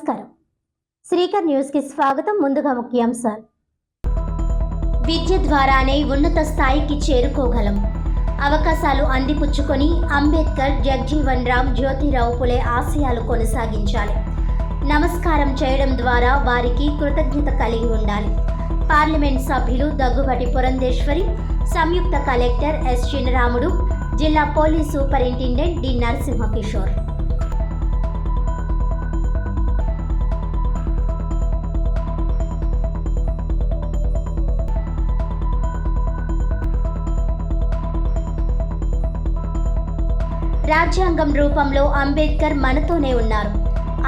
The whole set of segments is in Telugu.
నమస్కారం. శ్రీకర్ న్యూస్ కి స్వాగతం. ముందుగా ముఖ్యాంశాలు. విద్య ద్వారానే ఉన్నత స్థాయికి చేరుకోగలం. అవకాశాలు అందిపుచ్చుకొని అంబేద్కర్, జగ్జీవన్ రామ్, జ్యోతిరావు పులే ఆశయాలు కొనసాగించాలి. నమస్కారం చేయడం ద్వారా వారికి కృతజ్ఞత కలిగి ఉండాలి. పార్లమెంట్ సభ్యులు దగ్గుబాటి పురంధేశ్వరి, సంయుక్త కలెక్టర్ ఎస్ చినరాముడు, జిల్లా పోలీస్ సూపరింటెండెంట్ డి నరసింహకిషోర్. రాజ్యాంగం రూపంలో అంబేద్కర్ మనతోనే ఉన్నారు.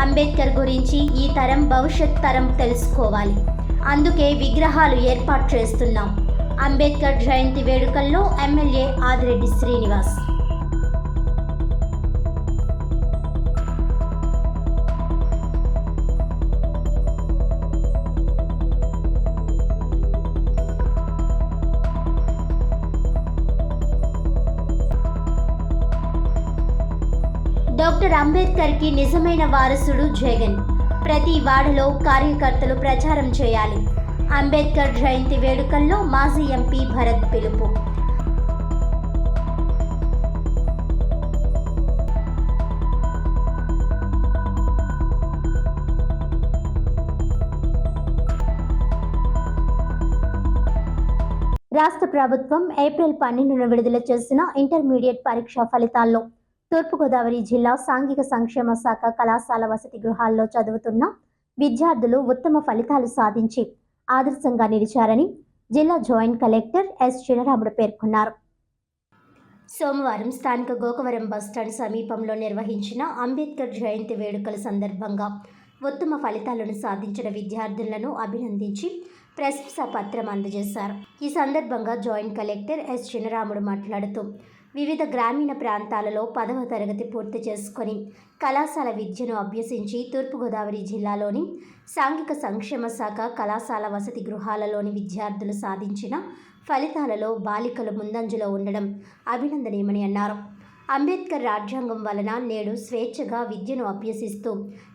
అంబేద్కర్ గురించి ఈ తరం భవిష్యత్ తరం తెలుసుకోవాలి. అందుకే విగ్రహాలు ఏర్పాటు చేస్తున్నాం. అంబేద్కర్ జయంతి వేడుకల్లో ఎమ్మెల్యే ఆదిరెడ్డి శ్రీనివాస్. డాక్టర్ అంబేద్కర్కి నిజమైన వారసుడు జగన్. ప్రతి వార్డులో కార్యకర్తలు ప్రచారం చేయాలి. అంబేద్కర్ జయంతి వేడుకల్లో మాజీ ఎంపీ భరత్ పిలుపు. రాష్ట్ర ప్రభుత్వం ఏప్రిల్ 12న విడుదల చేసిన ఇంటర్మీడియట్ పరీక్షా ఫలితాల్లో తూర్పుగోదావరి జిల్లా సాంఘిక సంక్షేమ శాఖ కళాశాల వసతి గృహాల్లో చదువుతున్న విద్యార్థులు ఉత్తమ ఫలితాలు సాధించి ఆదర్శంగా నిలిచారని జిల్లా జాయింట్ కలెక్టర్ ఎస్ చినరాముడు పేర్కొన్నారు. సోమవారం స్థానిక గోకవరం బస్టాండ్ సమీపంలో నిర్వహించిన అంబేద్కర్ జయంతి వేడుకల సందర్భంగా ఉత్తమ ఫలితాలను సాధించిన విద్యార్థులను అభినందించి ప్రశంసా పత్రం అందజేశారు. ఈ సందర్భంగా జాయింట్ కలెక్టర్ ఎస్ చినరాముడు మాట్లాడుతూ వివిధ గ్రామీణ ప్రాంతాలలో 10వ తరగతి పూర్తి చేసుకొని కళాశాల విద్యను అభ్యసించి తూర్పుగోదావరి జిల్లాలోని సాంఘిక సంక్షేమ శాఖ కళాశాల వసతి గృహాలలోని విద్యార్థులు సాధించిన ఫలితాలలో బాలికలు ముందంజలో ఉండడం అభినందనీయమని అన్నారు. అంబేద్కర్ రాజ్యాంగం వలన నేడు స్వేచ్ఛగా విద్యను అభ్యసిస్తూ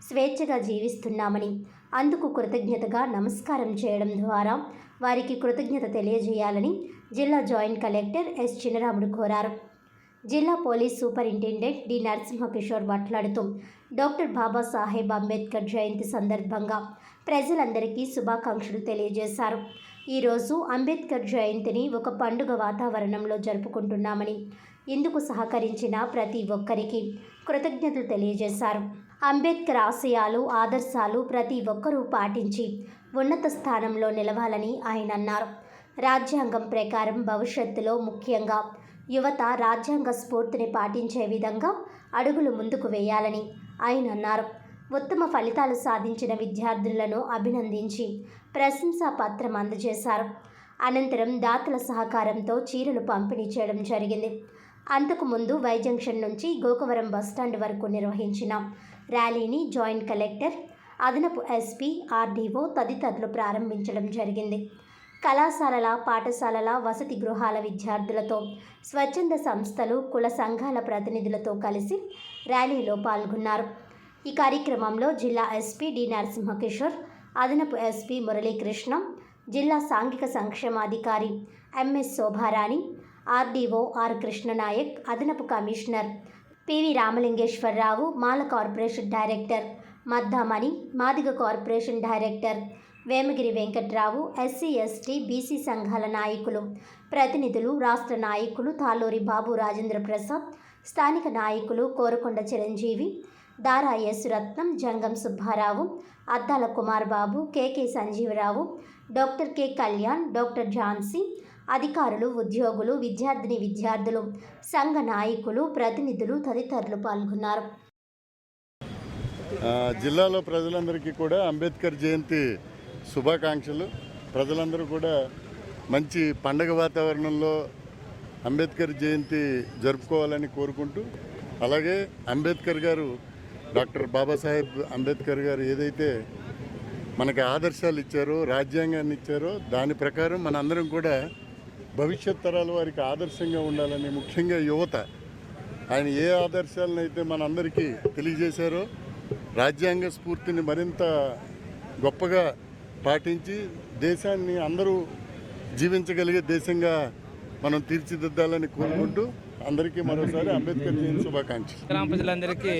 స్వేచ్ఛగా జీవిస్తున్నామని, అందుకు కృతజ్ఞతగా నమస్కారం చేయడం ద్వారా వారికి కృతజ్ఞత తెలియజేయాలని జిల్లా జాయింట్ కలెక్టర్ ఎస్ చినరాముడు కోరారు. జిల్లా పోలీస్ సూపరింటెండెంట్ డి నరసింహకిషోర్ మాట్లాడుతూ డాక్టర్ బాబాసాహెబ్ అంబేద్కర్ జయంతి సందర్భంగా ప్రజలందరికీ శుభాకాంక్షలు తెలియజేశారు. ఈరోజు అంబేద్కర్ జయంతిని ఒక పండుగ వాతావరణంలో జరుపుకుంటున్నామని, ఇందుకు సహకరించిన ప్రతి ఒక్కరికి కృతజ్ఞతలు తెలియజేశారు. అంబేద్కర్ ఆశయాలు, ఆదర్శాలు ప్రతి ఒక్కరూ పాటించి ఉన్నత స్థానంలో నిలవాలని ఆయన అన్నారు. రాజ్యాంగం ప్రకారం భవిష్యత్తులో ముఖ్యంగా యువత రాజ్యాంగ స్ఫూర్తిని పాటించే విధంగా అడుగులు ముందుకు వేయాలని ఆయన అన్నారు. ఉత్తమ ఫలితాలు సాధించిన విద్యార్థులను అభినందించి ప్రశంసా పత్రం అందజేశారు. అనంతరం దాతల సహకారంతో చీరలు పంపిణీ చేయడం జరిగింది. అంతకుముందు వై జంక్షన్ నుంచి గోకవరం బస్టాండ్ వరకు నిర్వహించిన ర్యాలీని జాయింట్ కలెక్టర్, అదనపు ఎస్పీ, ఆర్డీఓ తదితరులు ప్రారంభించడం జరిగింది. కళాశాలల, పాఠశాలల, వసతి గృహాల విద్యార్థులతో, స్వచ్ఛంద సంస్థలు, కుల సంఘాల ప్రతినిధులతో కలిసి ర్యాలీలో పాల్గొన్నారు. ఈ కార్యక్రమంలో జిల్లా ఎస్పీ డి నరసింహకిషోర్, అదనపు ఎస్పీ మురళీకృష్ణ, జిల్లా సాంఘిక సంక్షేమాధికారి MS Shobharani, RDO R Krishnanayak, అదనపు commissioner PV Ramalingeswararao, Mala corporation director Maddamani, Madiga corporation director Vemagiri Venkatrao, SC ST BC సంఘాల నాయకులు, ప్రతినిధులు, రాష్ట్ర నాయకులు తాలూరి బాబు రాజేంద్ర ప్రసాద్, స్థానిక నాయకులు కోరకొండ చిరంజీవి, దారా Yesuratnam, Jangam Subbarao, Addala Kumar Babu, KK Sanjeevarao, doctor K Kalyan, doctor Jhansi, అధికారులు, ఉద్యోగులు, విద్యార్థులు, సంఘ నాయకులు, ప్రతినిధులు తదితరులు పాల్గొన్నారు. జిల్లాలో ప్రజలందరికీ కూడా అంబేద్కర్ జయంతి శుభాకాంక్షలు. ప్రజలందరూ కూడా మంచి పండగ వాతావరణంలో అంబేద్కర్ జయంతి జరుపుకోవాలని కోరుకుంటూ, అలాగే అంబేద్కర్ గారు, డాక్టర్ బాబాసాహెబ్ అంబేద్కర్ గారు ఏదైతే మనకి ఆదర్శాలు ఇచ్చారో, రాజ్యాంగాన్ని ఇచ్చారో, దాని ప్రకారం మనందరం కూడా భవిష్యత్ తరాల వారికి ఆదర్శంగా ఉండాలని, ముఖ్యంగా యువత ఆయన ఏ ఆదర్శాలను అయితే మనందరికీ తెలియజేశారో రాజ్యాంగ స్ఫూర్తిని మరింత గొప్పగా పాటించి దేశాన్ని అందరూ జీవించగలిగే దేశంగా మనం తీర్చిదిద్దాలని కోరుకుంటూ అందరికీ మరోసారి అంబేద్కర్ జయంతి శుభాకాంక్షలు. గ్రామ ప్రజలందరికీ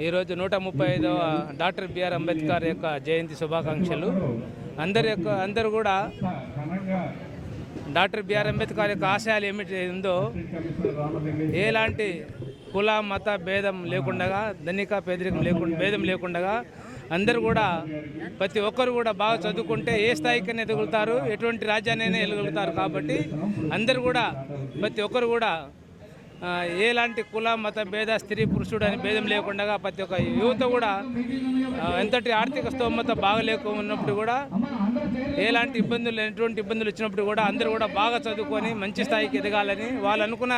ఈరోజు 135వ డాక్టర్ బిఆర్ అంబేద్కర్ యొక్క జయంతి శుభాకాంక్షలు. అందరూ కూడా డాక్టర్ బిఆర్ అంబేద్కర్ యొక్క ఆశయాలు ఏమిటి ఉందో ఎలాంటి కుల మత భేదం లేకుండా, ధనిక పేదరికం భేదం లేకుండా అందరూ కూడా ప్రతి ఒక్కరు కూడా బాగా చదువుకుంటే ఏ స్థాయికైనా ఎదగలుగుతారు, ఎటువంటి రాజ్యాన్నైనా ఎదగలుగుతారు. కాబట్టి అందరూ కూడా ప్రతి ఒక్కరు కూడా ఎలాంటి కుల మత భేద స్త్రీ పురుషుడు అని భేదం లేకుండా ప్రతి ఒక్క యువత కూడా ఎంతటి ఆర్థిక స్తోమత బాగలేకున్నప్పుడు కూడా ఎటువంటి ఇబ్బందులు వచ్చినప్పుడు కూడా అందరూ కూడా బాగా చదువుకొని మంచి స్థాయికి ఎదగాలని, వాళ్ళు అనుకున్న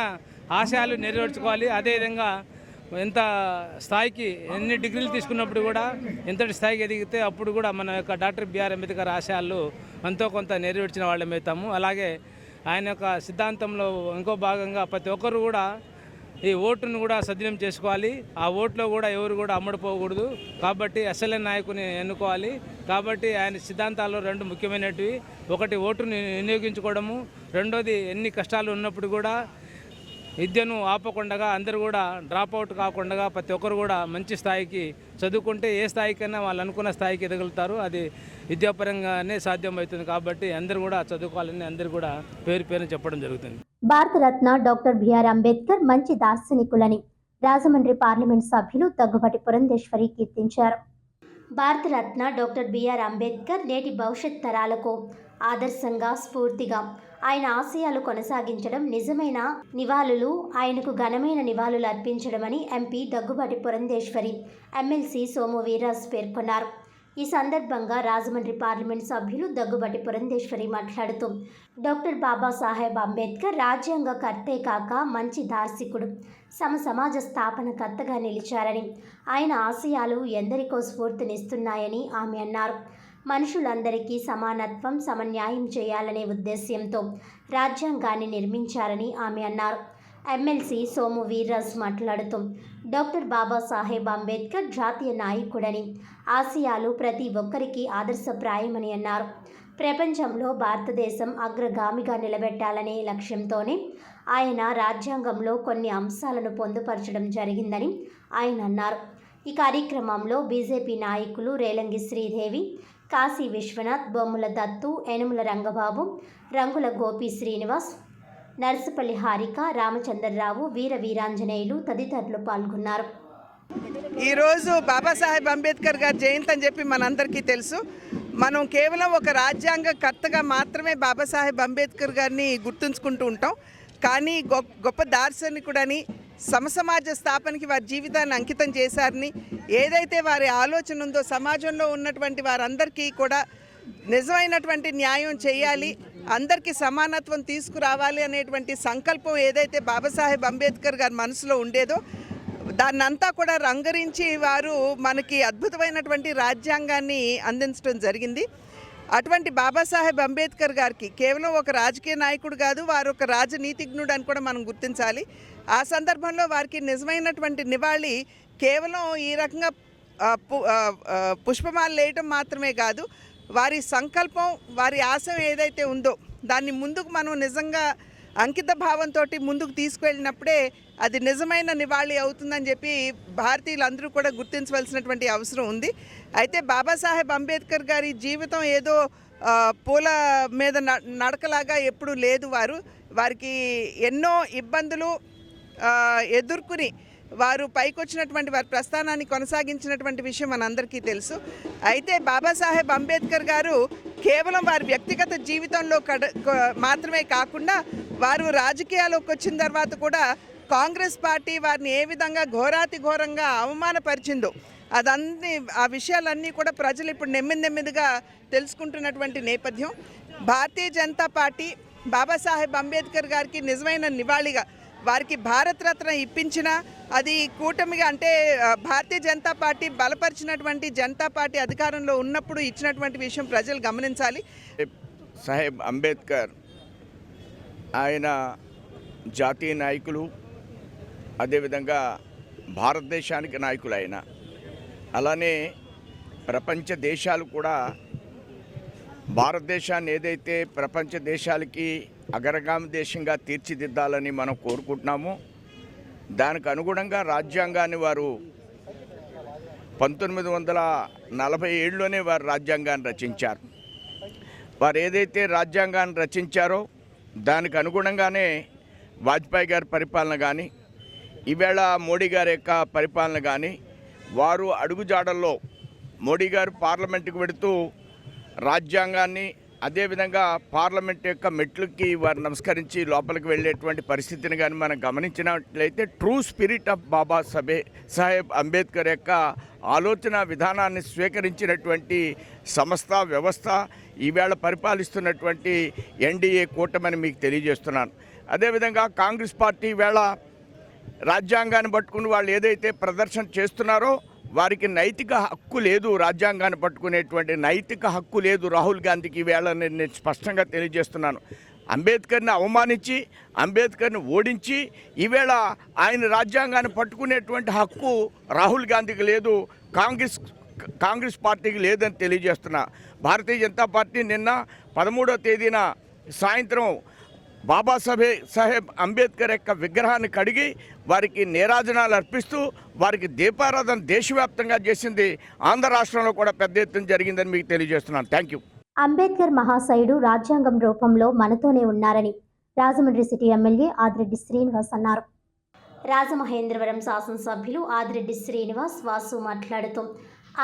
ఆశయాలు నెరవేర్చుకోవాలి. అదేవిధంగా ఎంత స్థాయికి ఎన్ని డిగ్రీలు తీసుకున్నప్పుడు కూడా ఎంతటి స్థాయికి ఎదిగితే అప్పుడు కూడా మన యొక్క డాక్టర్ బిఆర్ అంబేద్కర్ ఆశయాలు ఎంతో కొంత నెరవేర్చిన వాళ్ళం అవుతాము. అలాగే ఆయన యొక్క సిద్ధాంతంలో ఇంకో భాగంగా ప్రతి ఒక్కరు కూడా ఈ ఓటును కూడా సద్వినియోగం చేసుకోవాలి. ఆ ఓట్లో కూడా ఎవరు కూడా అమ్ముడుపోకూడదు. కాబట్టి అసలైన నాయకుని ఎన్నుకోవాలి. కాబట్టి ఆయన సిద్ధాంతాల్లో రెండు ముఖ్యమైనవి. ఒకటి ఓటును వినియోగించుకోవడము, రెండోది ఎన్ని కష్టాలు ఉన్నప్పుడు కూడా విద్యను ఆపకుండా అందరూ కూడా డ్రాప్ అవుట్ కాకుండా ప్రతి ఒక్కరు కూడా మంచి స్థాయికి చదువుకుంటే ఏ స్థాయికైనా వాళ్ళు అనుకున్న స్థాయికి ఎదగలుగుతారు. అది విద్యాపరంగానే సాధ్యమవుతుంది. కాబట్టి అందరూ కూడా చదువుకోవాలని అందరూ కూడా పేరు చెప్పడం జరుగుతుంది. భారతరత్న డాక్టర్ బిఆర్ అంబేద్కర్ మంచి దార్శనికులని రాజమండ్రి పార్లమెంట్ సభ్యులు దగ్గుబాటి పురంధేశ్వరి కీర్తించారు. భారతరత్న డాక్టర్ బిఆర్ అంబేద్కర్ నేటి భవిష్యత్ తరాలకు ఆదర్శంగా, స్ఫూర్తిగా ఆయన ఆశయాలు కొనసాగించడం నిజమైన నివాళులు, ఆయనకు ఘనమైన నివాళులు అర్పించడమని ఎంపీ దగ్గుబాటి పురంధేశ్వరి, ఎమ్మెల్సీ సోము వీర్రాజు పేర్కొన్నారు. ఈ సందర్భంగా రాజమండ్రి పార్లమెంట్ సభ్యులు దగ్గుబాటి పురంధేశ్వరి మాట్లాడుతూ డాక్టర్ బాబాసాహెబ్ అంబేద్కర్ రాజ్యాంగకర్తే కాక మంచి దార్శనికుడు, సమాజ స్థాపనకర్తగా నిలిచారని, ఆయన ఆశయాలు ఎందరికో స్ఫూర్తినిస్తున్నాయని ఆమె అన్నారు. మనుషులందరికీ సమానత్వం, సమన్యాయం చేయాలనే ఉద్దేశ్యంతో రాజ్యాంగాన్ని నిర్మించారని ఆమె అన్నారు. ఎమ్మెల్సీ సోము వీర్రాజు మాట్లాడుతూ డాక్టర్ బాబాసాహెబ్ అంబేద్కర్ జాతీయ నాయకుడని, ఆశయాలు ప్రతి ఒక్కరికి ఆదర్శప్రాయమని అన్నారు. ప్రపంచంలో భారతదేశం అగ్రగామిగా నిలబెట్టాలనే లక్ష్యంతోనే ఆయన రాజ్యాంగంలో కొన్ని అంశాలను పొందుపరచడం జరిగిందని ఆయన అన్నారు. ఈ కార్యక్రమంలో బీజేపీ నాయకులు రేలంగి శ్రీదేవి, కాశీ విశ్వనాథ్, బొమ్మల దత్తు, యనుమల రంగబాబు, రంగుల గోపి శ్రీనివాస్, నర్సుపల్లి హారిక, రామచంద్రరావు, వీర వీరాంజనేయులు తదితరులు పాల్గొన్నారు. ఈరోజు బాబాసాహెబ్ అంబేద్కర్ గారి జయంతి అని చెప్పి మనందరికీ తెలుసు. మనం కేవలం ఒక రాజ్యాంగకర్తగా మాత్రమే బాబాసాహెబ్ అంబేద్కర్ గారిని గుర్తుంచుకుంటూ ఉంటాం. కానీ గొప్ప దార్శనికుడని, సమాజ స్థాపనకి వారి జీవితాన్ని అంకితం చేశారని, ఏదైతే వారి ఆలోచన ఉందో సమాజంలో ఉన్నటువంటి వారందరికీ కూడా నిజమైనటువంటి న్యాయం చేయాలి, అందరికీ సమానత్వం తీసుకురావాలి అనేటువంటి సంకల్పం ఏదైతే బాబాసాహెబ్ అంబేద్కర్ గారి మనసులో ఉండేదో దాన్నంతా కూడా రంగరించి వారు మనకి అద్భుతమైనటువంటి రాజ్యాంగాన్ని అందించడం జరిగింది. అటువంటి బాబాసాహెబ్ అంబేద్కర్ గారికి కేవలం ఒక రాజకీయ నాయకుడు కాదు, వారు ఒక రాజనీతిజ్ఞుడు అని కూడా మనం గుర్తించాలి. ఆ సందర్భంలో వారికి నిజమైనటువంటి నివాళి కేవలం ఈ రకంగా పుష్పమాలు వేయటం మాత్రమే కాదు, వారి సంకల్పం, వారి ఆశయం ఏదైతే ఉందో దాన్ని ముందుకు మనం నిజంగా అంకిత భావంతో ముందుకు తీసుకువెళ్ళినప్పుడే అది నిజమైన నివాళి అవుతుందని చెప్పి భారతీయులందరూ కూడా గుర్తించవలసినటువంటి అవసరం ఉంది. అయితే బాబాసాహెబ్ అంబేద్కర్ గారి జీవితం ఏదో పూల మీద నడకలాగా ఎప్పుడూ లేదు. వారికి ఎన్నో ఇబ్బందులు ఎదుర్కొని వారు పైకొచ్చినటువంటి వారి ప్రస్థానాన్ని కొనసాగించినటువంటి విషయం మనందరికీ తెలుసు. అయితే బాబాసాహెబ్ అంబేద్కర్ గారు కేవలం వారి వ్యక్తిగత జీవితంలో మాత్రమే కాకుండా వారు రాజకీయాల్లోకి వచ్చిన తర్వాత కూడా కాంగ్రెస్ పార్టీ వారిని ఏ విధంగా ఘోరంగా అవమానపరిచిందో ఆ విషయాలన్నీ కూడా ప్రజలు ఇప్పుడు నెమ్మదిగా తెలుసుకుంటున్నటువంటి నేపథ్యం. భారతీయ జనతా పార్టీ బాబాసాహెబ్ అంబేద్కర్ గారికి నిజమైన నివాళిగా వారికి భారతరత్న ఇప్పించిన అది కూటమిగా అంటే భారతీయ జనతా పార్టీ బలపరిచినటువంటి జనతా పార్టీ అధికారంలో ఉన్నప్పుడు ఇచ్చినటువంటి విషయం ప్రజలు గమనించాలి. సాహెబ్ అంబేద్కర్ ఆయన జాతీయ నాయకులు, అదేవిధంగా భారతదేశానికి నాయకులు. ఆయన అలానే ప్రపంచ దేశాలు కూడా భారతదేశాన్ని ఏదైతే ప్రపంచ దేశాలకి అగ్రగామి దేశంగా తీర్చిదిద్దాలని మనం కోరుకుంటున్నామో దానికి అనుగుణంగా రాజ్యాంగాన్ని వారు 1947లోనే వారు రాజ్యాంగాన్ని రచించారు. వారు ఏదైతే రాజ్యాంగాన్ని రచించారో దానికి అనుగుణంగానే వాజ్పేయి గారి పరిపాలన కానీ ఈవేళ మోడీ గారి యొక్క పరిపాలన కానీ వారు అడుగుజాడల్లో మోడీ గారు పార్లమెంటుకు వెళుతూ రాజ్యాంగాన్ని అదేవిధంగా పార్లమెంట్ యొక్క మెట్లకి వారు నమస్కరించి లోపలికి వెళ్ళేటువంటి పరిస్థితిని కానీ మనం గమనించినట్లయితే true spirit of Baba Saheb Ambedkar యొక్క ఆలోచన విధానాన్ని స్వీకరించినటువంటి సంస్థ వ్యవస్థ ఈవేళ పరిపాలిస్తున్నటువంటి ఎన్డీఏ కూటమని మీకు తెలియజేస్తున్నాను. అదేవిధంగా కాంగ్రెస్ పార్టీ ఈవేళ రాజ్యాంగాన్ని పట్టుకుని వాళ్ళు ఏదైతే ప్రదర్శన చేస్తున్నారో వారికి నైతిక హక్కు లేదు, రాజ్యాంగాన్ని పట్టుకునేటువంటి నైతిక హక్కు లేదు రాహుల్ గాంధీకి ఈవేళ నేను స్పష్టంగా తెలియజేస్తున్నాను. అంబేద్కర్ని అవమానించి అంబేద్కర్ని ఓడించి ఈవేళ ఆయన రాజ్యాంగాన్ని పట్టుకునేటువంటి హక్కు రాహుల్ గాంధీకి లేదు, కాంగ్రెస్ పార్టీకి లేదని తెలియజేస్తున్నా. భారతీయ జనతా పార్టీ నిన్న 13వ తేదీన సాయంత్రం బాబాసాహెబ్ అంబేద్కర్ యొక్క విగ్రహాన్ని కడిగి వారికి నీరాజనాలు అర్పిస్తూ వారికి దీపారాధన దేశవ్యాప్తంగా చేసింది. ఆంధ్ర రాష్ట్రంలో కూడా పెద్ద ఎత్తున జరిగిందని మీకు తెలియజేస్తున్నాను. Thank you. అంబేద్కర్ మహాశయుడు రాజ్యాంగం రూపంలో మనతోనే ఉన్నారని రాజమండ్రి సిటీ ఎమ్మెల్యే ఆదిరెడ్డి శ్రీనివాస్ అన్నారు. రాజమహేంద్రవరం శాసనసభ్యులు ఆదిరెడ్డి శ్రీనివాస్ వాసు మాట్లాడుతూ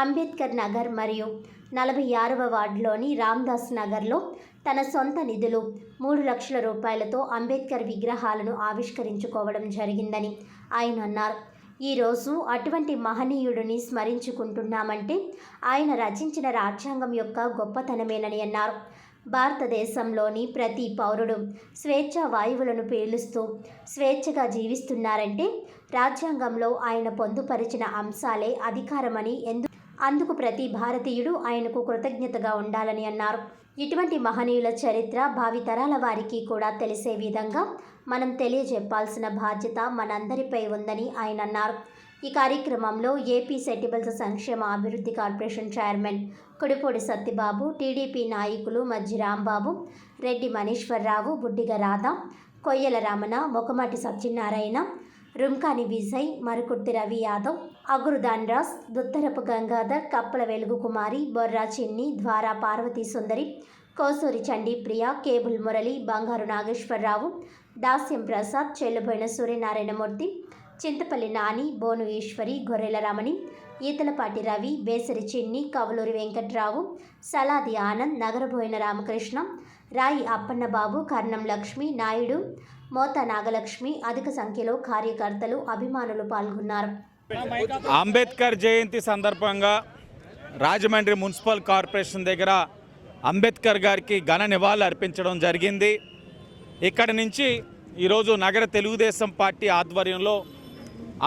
అంబేద్కర్ నగర్ మరియు 46వ వార్డులోని రామ్దాస్ నగర్లో తన సొంత నిధులు 3 లక్షల రూపాయలతో అంబేద్కర్ విగ్రహాలను ఆవిష్కరించుకోవడం జరిగిందని ఆయన అన్నారు. ఈరోజు అటువంటి మహనీయుడిని స్మరించుకుంటున్నామంటే ఆయన రచించిన రాజ్యాంగం యొక్క గొప్పతనమేనని అన్నారు. భారతదేశంలోని ప్రతి పౌరుడు స్వేచ్ఛా వాయువులను పీలుస్తూ స్వేచ్ఛగా జీవిస్తున్నారంటే రాజ్యాంగంలో ఆయన పొందుపరిచిన అంశాలే అధికారమని అందుకు ప్రతి భారతీయుడు ఆయనకు కృతజ్ఞతగా ఉండాలని అన్నారు. ఇటువంటి మహనీయుల చరిత్ర భావితరాల వారికి కూడా తెలిసే విధంగా మనం తెలియజెప్పాల్సిన బాధ్యత మనందరిపై ఉందని ఆయన అన్నారు. ఈ కార్యక్రమంలో ఏపీ సెటిబుల్స్ సంక్షేమ అభివృద్ధి corporation chairman Kudipudi Satyababu, TDP నాయకులు మజ్జి రాంబాబు, రెడ్డి మనీశ్వరరావు, బుడ్డిగ రాధ, కొయ్యల రమణ, మొకమాటి సత్యనారాయణ, రుంకాని విజయ్, మరుకుర్తి రవి యాదవ్, అగురు ధనరాజ్, దుత్తరపు గంగాధర్, కప్పల వెలుగు కుమారి, బొర్రా చిన్ని, ద్వారా పార్వతీ సుందరి, కోసూరి చండీప్రియ, కేబుల్ మురళి, బంగారు నాగేశ్వరరావు, దాస్యం ప్రసాద్, చెల్లుబోయిన సూర్యనారాయణమూర్తి, చింతపల్లి నాని, బోను ఈశ్వరి, గొర్రెల రమణి, ఈతలపాటి రవి, బేసరి చిన్ని, కవలూరి వెంకట్రావు, సలాది ఆనంద్, నగరబోయిన రామకృష్ణ, రాయి అప్పన్నబాబు, కర్ణం లక్ష్మి నాయుడు, మోత నాగలక్ష్మి, అధిక సంఖ్యలో కార్యకర్తలు, అభిమానులు పాల్గొన్నారు. అంబేద్కర్ జయంతి సందర్భంగా రాజమండ్రి మున్సిపల్ కార్పొరేషన్ దగ్గర అంబేద్కర్ గారికి ఘన నివాళులు అర్పించడం జరిగింది. ఇక్కడి నుంచి ఈరోజు నగర తెలుగుదేశం పార్టీ ఆధ్వర్యంలో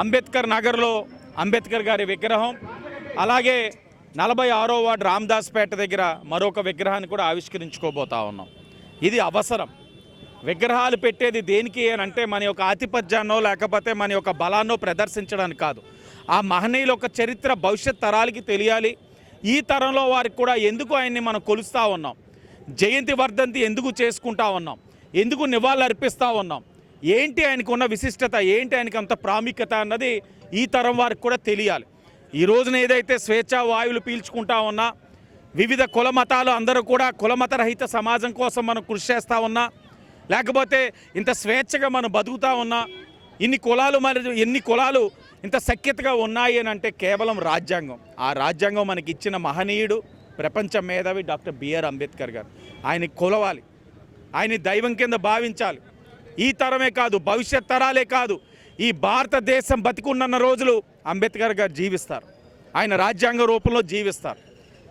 అంబేద్కర్ నగర్లో అంబేద్కర్ గారి విగ్రహం, అలాగే 46వ వార్డు రామదాస్పేట దగ్గర మరొక విగ్రహాన్ని కూడా ఆవిష్కరించుకోబోతా ఉన్నాం. ఇది అవసరం. విగ్రహాలు పెట్టేది దేనికి అని అంటే మన యొక్క ఆధిపత్యాన్నో లేకపోతే మన యొక్క బలాన్నో ప్రదర్శించడానికి కాదు. ఆ మహనీయుల యొక్క చరిత్ర భవిష్యత్ తరాలకి తెలియాలి. ఈ తరంలో వారికి కూడా ఎందుకు ఆయన్ని మనం కొలుస్తూ ఉన్నాం, జయంతి వర్ధంతి ఎందుకు చేసుకుంటా ఉన్నాం, ఎందుకు నివాళులు అర్పిస్తూ ఉన్నాం, ఏంటి ఆయనకు ఉన్న విశిష్టత, ఏంటి ఆయనకు అంత ప్రాముఖ్యత అన్నది ఈ తరం వారికి కూడా తెలియాలి. ఈ రోజున ఏదైతే స్వేచ్ఛా వాయువులు పీల్చుకుంటా ఉన్నా, వివిధ కుల మతాలు అందరూ కూడా కులమత రహిత సమాజం కోసం మనం కృషి చేస్తూ ఉన్నా, లేకపోతే ఇంత స్వేచ్ఛగా మనం బతుకుతూ ఉన్నా, ఎన్ని కులాలు ఇంత సఖ్యతగా ఉన్నాయి అని అంటే కేవలం రాజ్యాంగం. ఆ రాజ్యాంగం మనకి ఇచ్చిన మహనీయుడు ప్రపంచ మేధావి డాక్టర్ బిఆర్ అంబేద్కర్ గారు. ఆయన్ని కొలవాలి, ఆయన్ని దైవం కింద భావించాలి. ఈ తరమే కాదు, భవిష్యత్ తరాలే కాదు, ఈ భారతదేశం బతికున్న రోజులు అంబేద్కర్ గారు జీవిస్తారు, ఆయన రాజ్యాంగ రూపంలో జీవిస్తారు.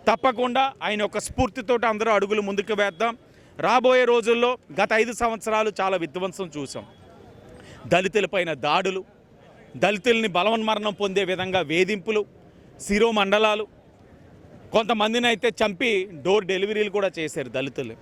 తప్పకుండా ఆయన యొక్క స్ఫూర్తితో అందరూ అడుగులు ముందుకు వేద్దాం. రాబోయే రోజుల్లో గత 5 సంవత్సరాలు చాలా విధ్వంసం చూసాం. దళితులపైన దాడులు, దళితుల్ని బలవన్మరణం పొందే విధంగా వేధింపులు, శిరోమండలాలు, కొంతమందిని అయితే చంపి డోర్ డెలివరీలు కూడా చేశారు దళితులు.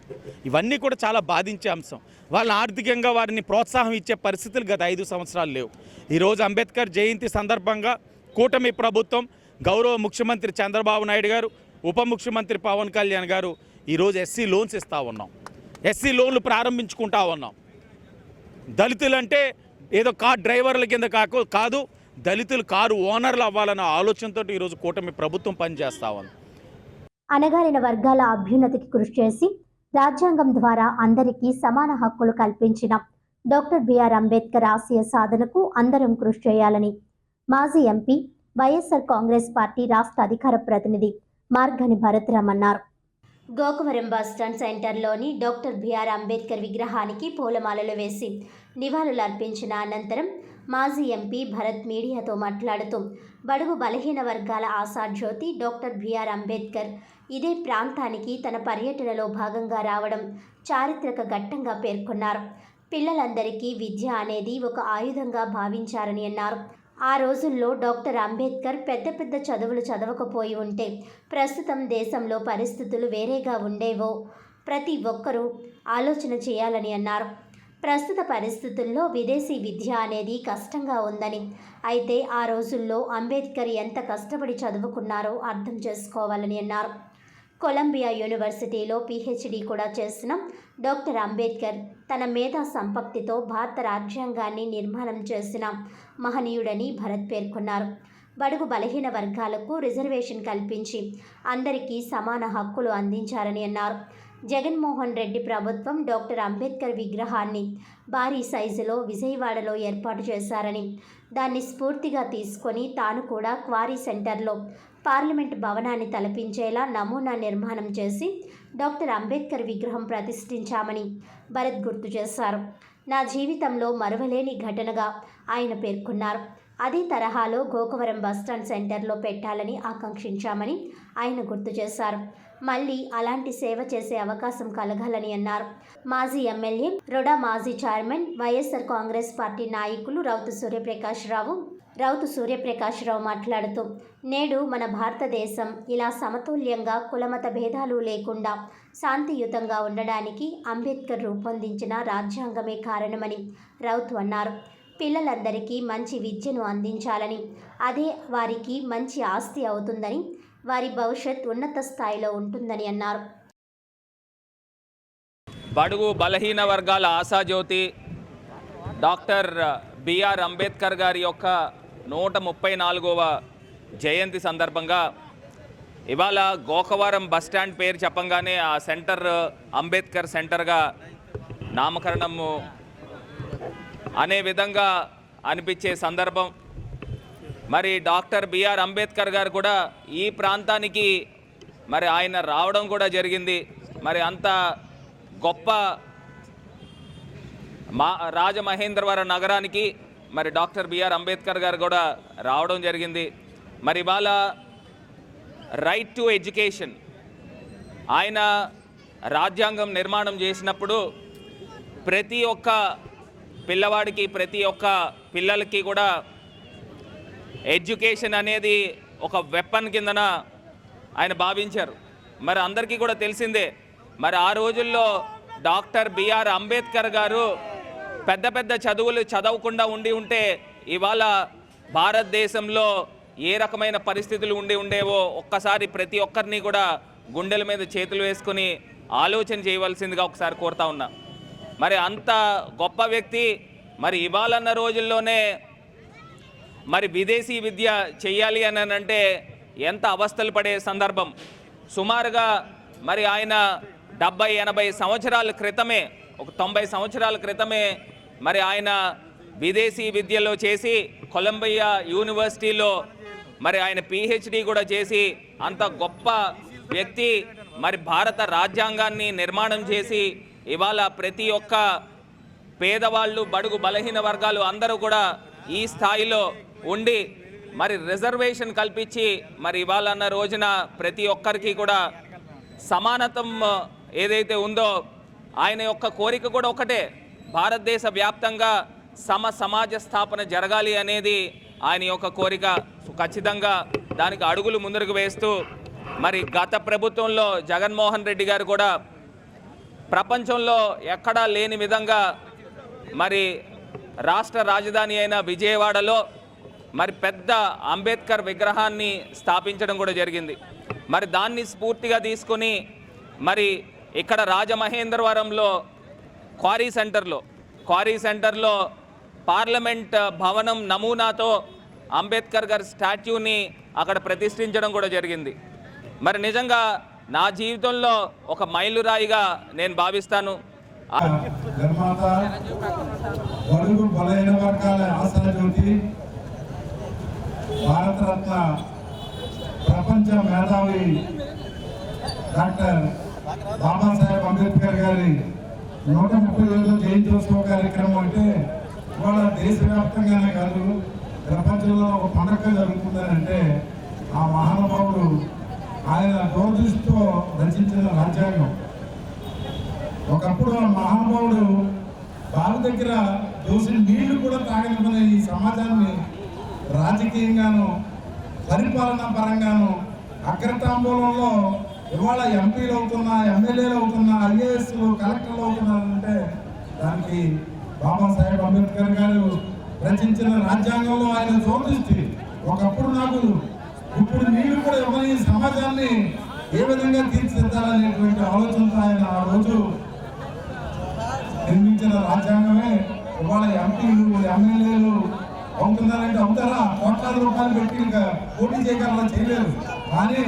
ఇవన్నీ కూడా చాలా బాధించే అంశం. వాళ్ళని ఆర్థికంగా వారిని ప్రోత్సాహం ఇచ్చే పరిస్థితులు గత 5 సంవత్సరాలు లేవు. ఈరోజు అంబేద్కర్ జయంతి సందర్భంగా కూటమి ప్రభుత్వం గౌరవ ముఖ్యమంత్రి చంద్రబాబు నాయుడు గారు, ఉప ముఖ్యమంత్రి పవన్ కళ్యాణ్ గారు ఈరోజు ఎస్సీ లోన్స్ ఇస్తూ ఉన్నాం, ఎస్సీ లోన్లు ప్రారంభించుకుంటా ఉన్నాం. దళితులంటే ఏదో కార్ డ్రైవర్ల కింద కాదు, దళితులు కారు ఓనర్లు అవ్వాలన్న ఆలోచనతో ఈరోజు కూటమి ప్రభుత్వం పనిచేస్తూ ఉంది. అణగారిన వర్గాల అభ్యున్నతికి కృషి చేసి రాజ్యాంగం ద్వారా అందరికీ సమాన హక్కులు కల్పించిన డాక్టర్ బిఆర్ అంబేద్కర్ ఆశయ సాధనకు అందరం కృషి చేయాలని మాజీ ఎంపీ వైఎస్ఆర్ కాంగ్రెస్ పార్టీ రాష్ట్ర అధికార ప్రతినిధి మార్గని భరత్రామ్ అన్నారు. గోకవరం బస్టాండ్ సెంటర్లోని డాక్టర్ బిఆర్ అంబేద్కర్ విగ్రహానికి పూలమాలలు వేసి నివాళులు అర్పించిన అనంతరం మాజీ ఎంపీ భరత్ మీడియాతో మాట్లాడుతూ బడుగు బలహీన వర్గాల ఆశాజ్యోతి డాక్టర్ బిఆర్ అంబేద్కర్ ఇదే ప్రాంతానికి తన పర్యటనలో భాగంగా రావడం చారిత్రక ఘట్టంగా పేర్కొన్నారు. పిల్లలందరికీ విద్య అనేది ఒక ఆయుధంగా భావించారని అన్నారు. ఆ రోజుల్లో డాక్టర్ అంబేద్కర్ పెద్ద పెద్ద చదువులు చదవకపోయి ఉంటే ప్రస్తుతం దేశంలో పరిస్థితులు వేరేగా ఉండేవో ప్రతి ఒక్కరూ ఆలోచన చేయాలని అన్నారు. ప్రస్తుత పరిస్థితుల్లో విదేశీ విద్య అనేది కష్టంగా ఉందని, అయితే ఆ రోజుల్లో అంబేద్కర్ ఎంత కష్టపడి చదువుకున్నారో అర్థం చేసుకోవాలని అన్నారు. కొలంబియా యూనివర్సిటీలో పీహెచ్డీ కూడా చేసిన డాక్టర్ అంబేద్కర్ తన మేధా సంపత్తితో భారత రాజ్యాంగాన్ని నిర్మాణం చేసిన మహనీయుడని భరత్ పేర్కొన్నారు. బడుగు బలహీన వర్గాలకు రిజర్వేషన్ కల్పించి అందరికీ సమాన హక్కులు అందించారని అన్నారు. జగన్మోహన్ రెడ్డి ప్రభుత్వం డాక్టర్ అంబేద్కర్ విగ్రహాన్ని భారీ సైజులో విజయవాడలో ఏర్పాటు చేశారని, దాన్ని స్ఫూర్తిగా తీసుకొని తాను కూడా క్వారీ సెంటర్లో పార్లమెంట్ భవనాన్ని తలపించేలా నమూనా నిర్మాణం చేసి డాక్టర్ అంబేద్కర్ విగ్రహం ప్రతిష్ఠించామని భరత్ గుర్తు చేశారు. నా జీవితంలో మరువలేని ఘటనగా ఆయన పేర్కొన్నారు. అదే తరహాలో గోకవరం బస్టాండ్ సెంటర్లో పెట్టాలని ఆకాంక్షించామని ఆయన గుర్తు చేశారు. మళ్ళీ అలాంటి సేవ చేసే అవకాశం కలగాలని అన్నారు. మాజీ ఎమ్మెల్యే, రొడా మాజీ చైర్మన్, వైఎస్ఆర్ కాంగ్రెస్ పార్టీ నాయకులు రౌతు సూర్యప్రకాశ్రావు మాట్లాడుతూ నేడు మన భారతదేశం ఇలా సమతుల్యంగా కులమత భేదాలు లేకుండా శాంతియుతంగా ఉండడానికి అంబేద్కర్ రూపొందించిన రాజ్యాంగమే కారణమని రౌతు అన్నారు. పిల్లలందరికీ మంచి విద్యను అందించాలని, అదే వారికి మంచి ఆస్తి అవుతుందని, వారి భవిష్యత్ ఉన్నత స్థాయిలో ఉంటుందని అన్నారు. బడుగు బలహీన వర్గాల ఆశాజ్యోతి డాక్టర్ బిఆర్ అంబేద్కర్ గారి యొక్క 134వ జయంతి సందర్భంగా ఇవాళ గోకవరం బస్టాండ్ పేరు చెప్పంగానే ఆ సెంటర్ అంబేద్కర్ సెంటర్గా నామకరణము అనే విధంగా అనిపించే సందర్భం. మరి డాక్టర్ బిఆర్ అంబేద్కర్ గారు కూడా ఈ ప్రాంతానికి మరి ఆయన రావడం కూడా జరిగింది. మరి అంత గొప్ప రాజమహేంద్రవరం నగరానికి మరి డాక్టర్ బిఆర్ అంబేద్కర్ గారు కూడా రావడం జరిగింది. మరి ఇవాళ రైట్ టు ఎడ్యుకేషన్ ఆయన రాజ్యాంగం నిర్మాణం చేసినప్పుడు ప్రతి ఒక్క పిల్లవాడికి, ప్రతి ఒక్క పిల్లలకి కూడా ఎడ్యుకేషన్ అనేది ఒక వెపన్ కిందన ఆయన భావించారు. మరి అందరికీ కూడా తెలిసిందే. మరి ఆ రోజుల్లో డాక్టర్ బిఆర్ అంబేద్కర్ గారు పెద్ద పెద్ద చదువులు చదవకుండా ఉంటే ఇవాళ భారతదేశంలో ఏ రకమైన పరిస్థితులు ఉండేవో ఒక్కసారి ప్రతి ఒక్కరిని కూడా గుండెల మీద చేతులు వేసుకొని ఆలోచన చేయవలసిందిగా ఒకసారి కోరుతా ఉన్నా. మరి అంత గొప్ప వ్యక్తి మరి ఇవాళన్న రోజుల్లోనే మరి విదేశీ విద్య చెయ్యాలి అని అంటే ఎంత అవస్థలు పడే సందర్భం. సుమారుగా మరి ఆయన 70-80 సంవత్సరాల క్రితమే, ఒక 90 సంవత్సరాల క్రితమే మరి ఆయన విదేశీ విద్యలో చేసి కొలంబియా యూనివర్సిటీలో మరి ఆయన పీహెచ్డీ కూడా చేసి అంత గొప్ప వ్యక్తి మరి భారత రాజ్యాంగాన్ని నిర్మాణం చేసి ఇవాళ ప్రతి ఒక్క పేదవాళ్ళు, బడుగు బలహీన వర్గాలు అందరూ కూడా ఈ స్థాయిలో ఉండి మరి రిజర్వేషన్ కల్పించి మరి ఇవాళ అన్న రోజున ప్రతి ఒక్కరికి కూడా సమానత్వం ఏదైతే ఉందో ఆయన యొక్క కోరిక కూడా ఒకటే, భారతదేశ వ్యాప్తంగా సమాజ స్థాపన జరగాలి అనేది ఆయన యొక్క కోరిక. ఖచ్చితంగా దానికి అడుగులు ముందుకు వేస్తూ మరి గత ప్రభుత్వంలో జగన్మోహన్ రెడ్డి గారు కూడా ప్రపంచంలో ఎక్కడా లేని విధంగా మరి రాష్ట్ర రాజధాని అయిన విజయవాడలో మరి పెద్ద అంబేద్కర్ విగ్రహాన్ని స్థాపించడం కూడా జరిగింది. మరి దాన్ని స్ఫూర్తిగా తీసుకొని మరి ఇక్కడ రాజమహేంద్రవరంలో క్వారీ సెంటర్లో పార్లమెంట్ భవనం నమూనాతో అంబేద్కర్ గారి స్టాచ్యూని అక్కడ ప్రతిష్ఠించడం కూడా జరిగింది. మరి నిజంగా నా జీవితంలో ఒక మైలురాయిగా నేను భావిస్తాను. నిర్మాత, బడుగు బలైన వర్గాల ఆశాజ్యోతి, భారతరత్న, ప్రపంచ మేధావి డాక్టర్ బాబాసాహెబ్ అంబేద్కర్ గారి 137వ జయంత్యోత్సవ కార్యక్రమం అంటే ఇవాళ దేశవ్యాప్తంగానే కాదు, ప్రపంచంలో ఒక పండగ జరుగుతుందంటే ఆ మహానుభావుడు ఆయన దూరదృష్టితో రచించిన రాజ్యాంగం. ఒకప్పుడు ఆ మహానుభావుడు బావి దగ్గర దోసి నీళ్లు కూడా తాగనివ్వని ఈ సమాజాన్ని రాజకీయంగాను పరిపాలనా పరంగాను అగ్రతాంబూలంలో ఇవాళ ఎంపీలు అవుతున్నా, ఎమ్మెల్యేలు అవుతున్నా, ఐఏఎస్లు, కలెక్టర్లు అవుతున్నారంటే దానికి బాబాసాహెబ్ అంబేద్కర్ గారు రచించిన రాజ్యాంగంలో ఆయన దూరదృష్టి. ఒకప్పుడు నాకు ఇప్పుడు నీళ్లు కూడా ఇవ్వని సమాజాన్ని ఏ విధంగా తీర్చిదిద్దాలనేటువంటి ఆలోచనతో ఆయన ఆ రోజు నిర్మించిన రాజ్యాంగమే ఇవాళ ఎంపీలు, ఎమ్మెల్యేలు అవుతున్నారంటే అవుతారా? కోట్లాది రూపాయలు పెట్టి పోటీ చేయగలరా? చేయలేరు. కానీ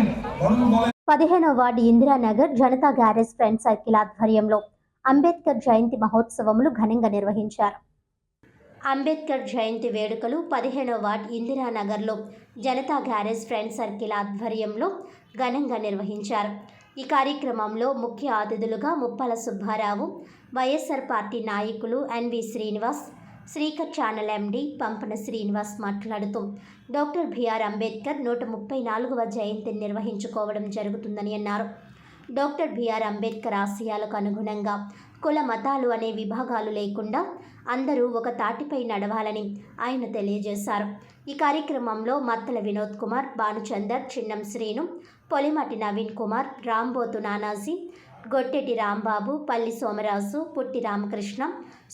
15వ ward Indiranagar Janata garage friend circle ఆధ్వర్యంలో అంబేద్కర్ జయంతి మహోత్సవములు ఘనంగా నిర్వహించారు. అంబేద్కర్ జయంతి వేడుకలు 15వ వార్డు ఇందిరానగర్లో జనతా గ్యారేజ్ ఫ్రెండ్ సర్కిల్ ఆధ్వర్యంలో ఘనంగా నిర్వహించారు. ఈ కార్యక్రమంలో ముఖ్య అతిథులుగా ముప్పాల సుబ్బారావు, వైఎస్ఆర్ పార్టీ నాయకులు NV Srinivas, Srikar channel MD Pampana Srinivas మాట్లాడుతూ డాక్టర్ బిఆర్ అంబేద్కర్ 134వ జయంతిని నిర్వహించుకోవడం జరుగుతుందని అన్నారు. డాక్టర్ బిఆర్ అంబేద్కర్ ఆశయాలకు అనుగుణంగా కుల మతాలు అనే విభాగాలు లేకుండా అందరూ ఒక తాటిపై నడవాలని ఆయన తెలియజేశారు. ఈ కార్యక్రమంలో మత్తల వినోద్ కుమార్, భానుచందర్, చిన్నం శ్రీను, పొలిమటి నవీన్ కుమార్, రాంబోతు నానాజీ, గొట్టెటి రాంబాబు, పల్లి సోమరాజు, పుట్టి రామకృష్ణ,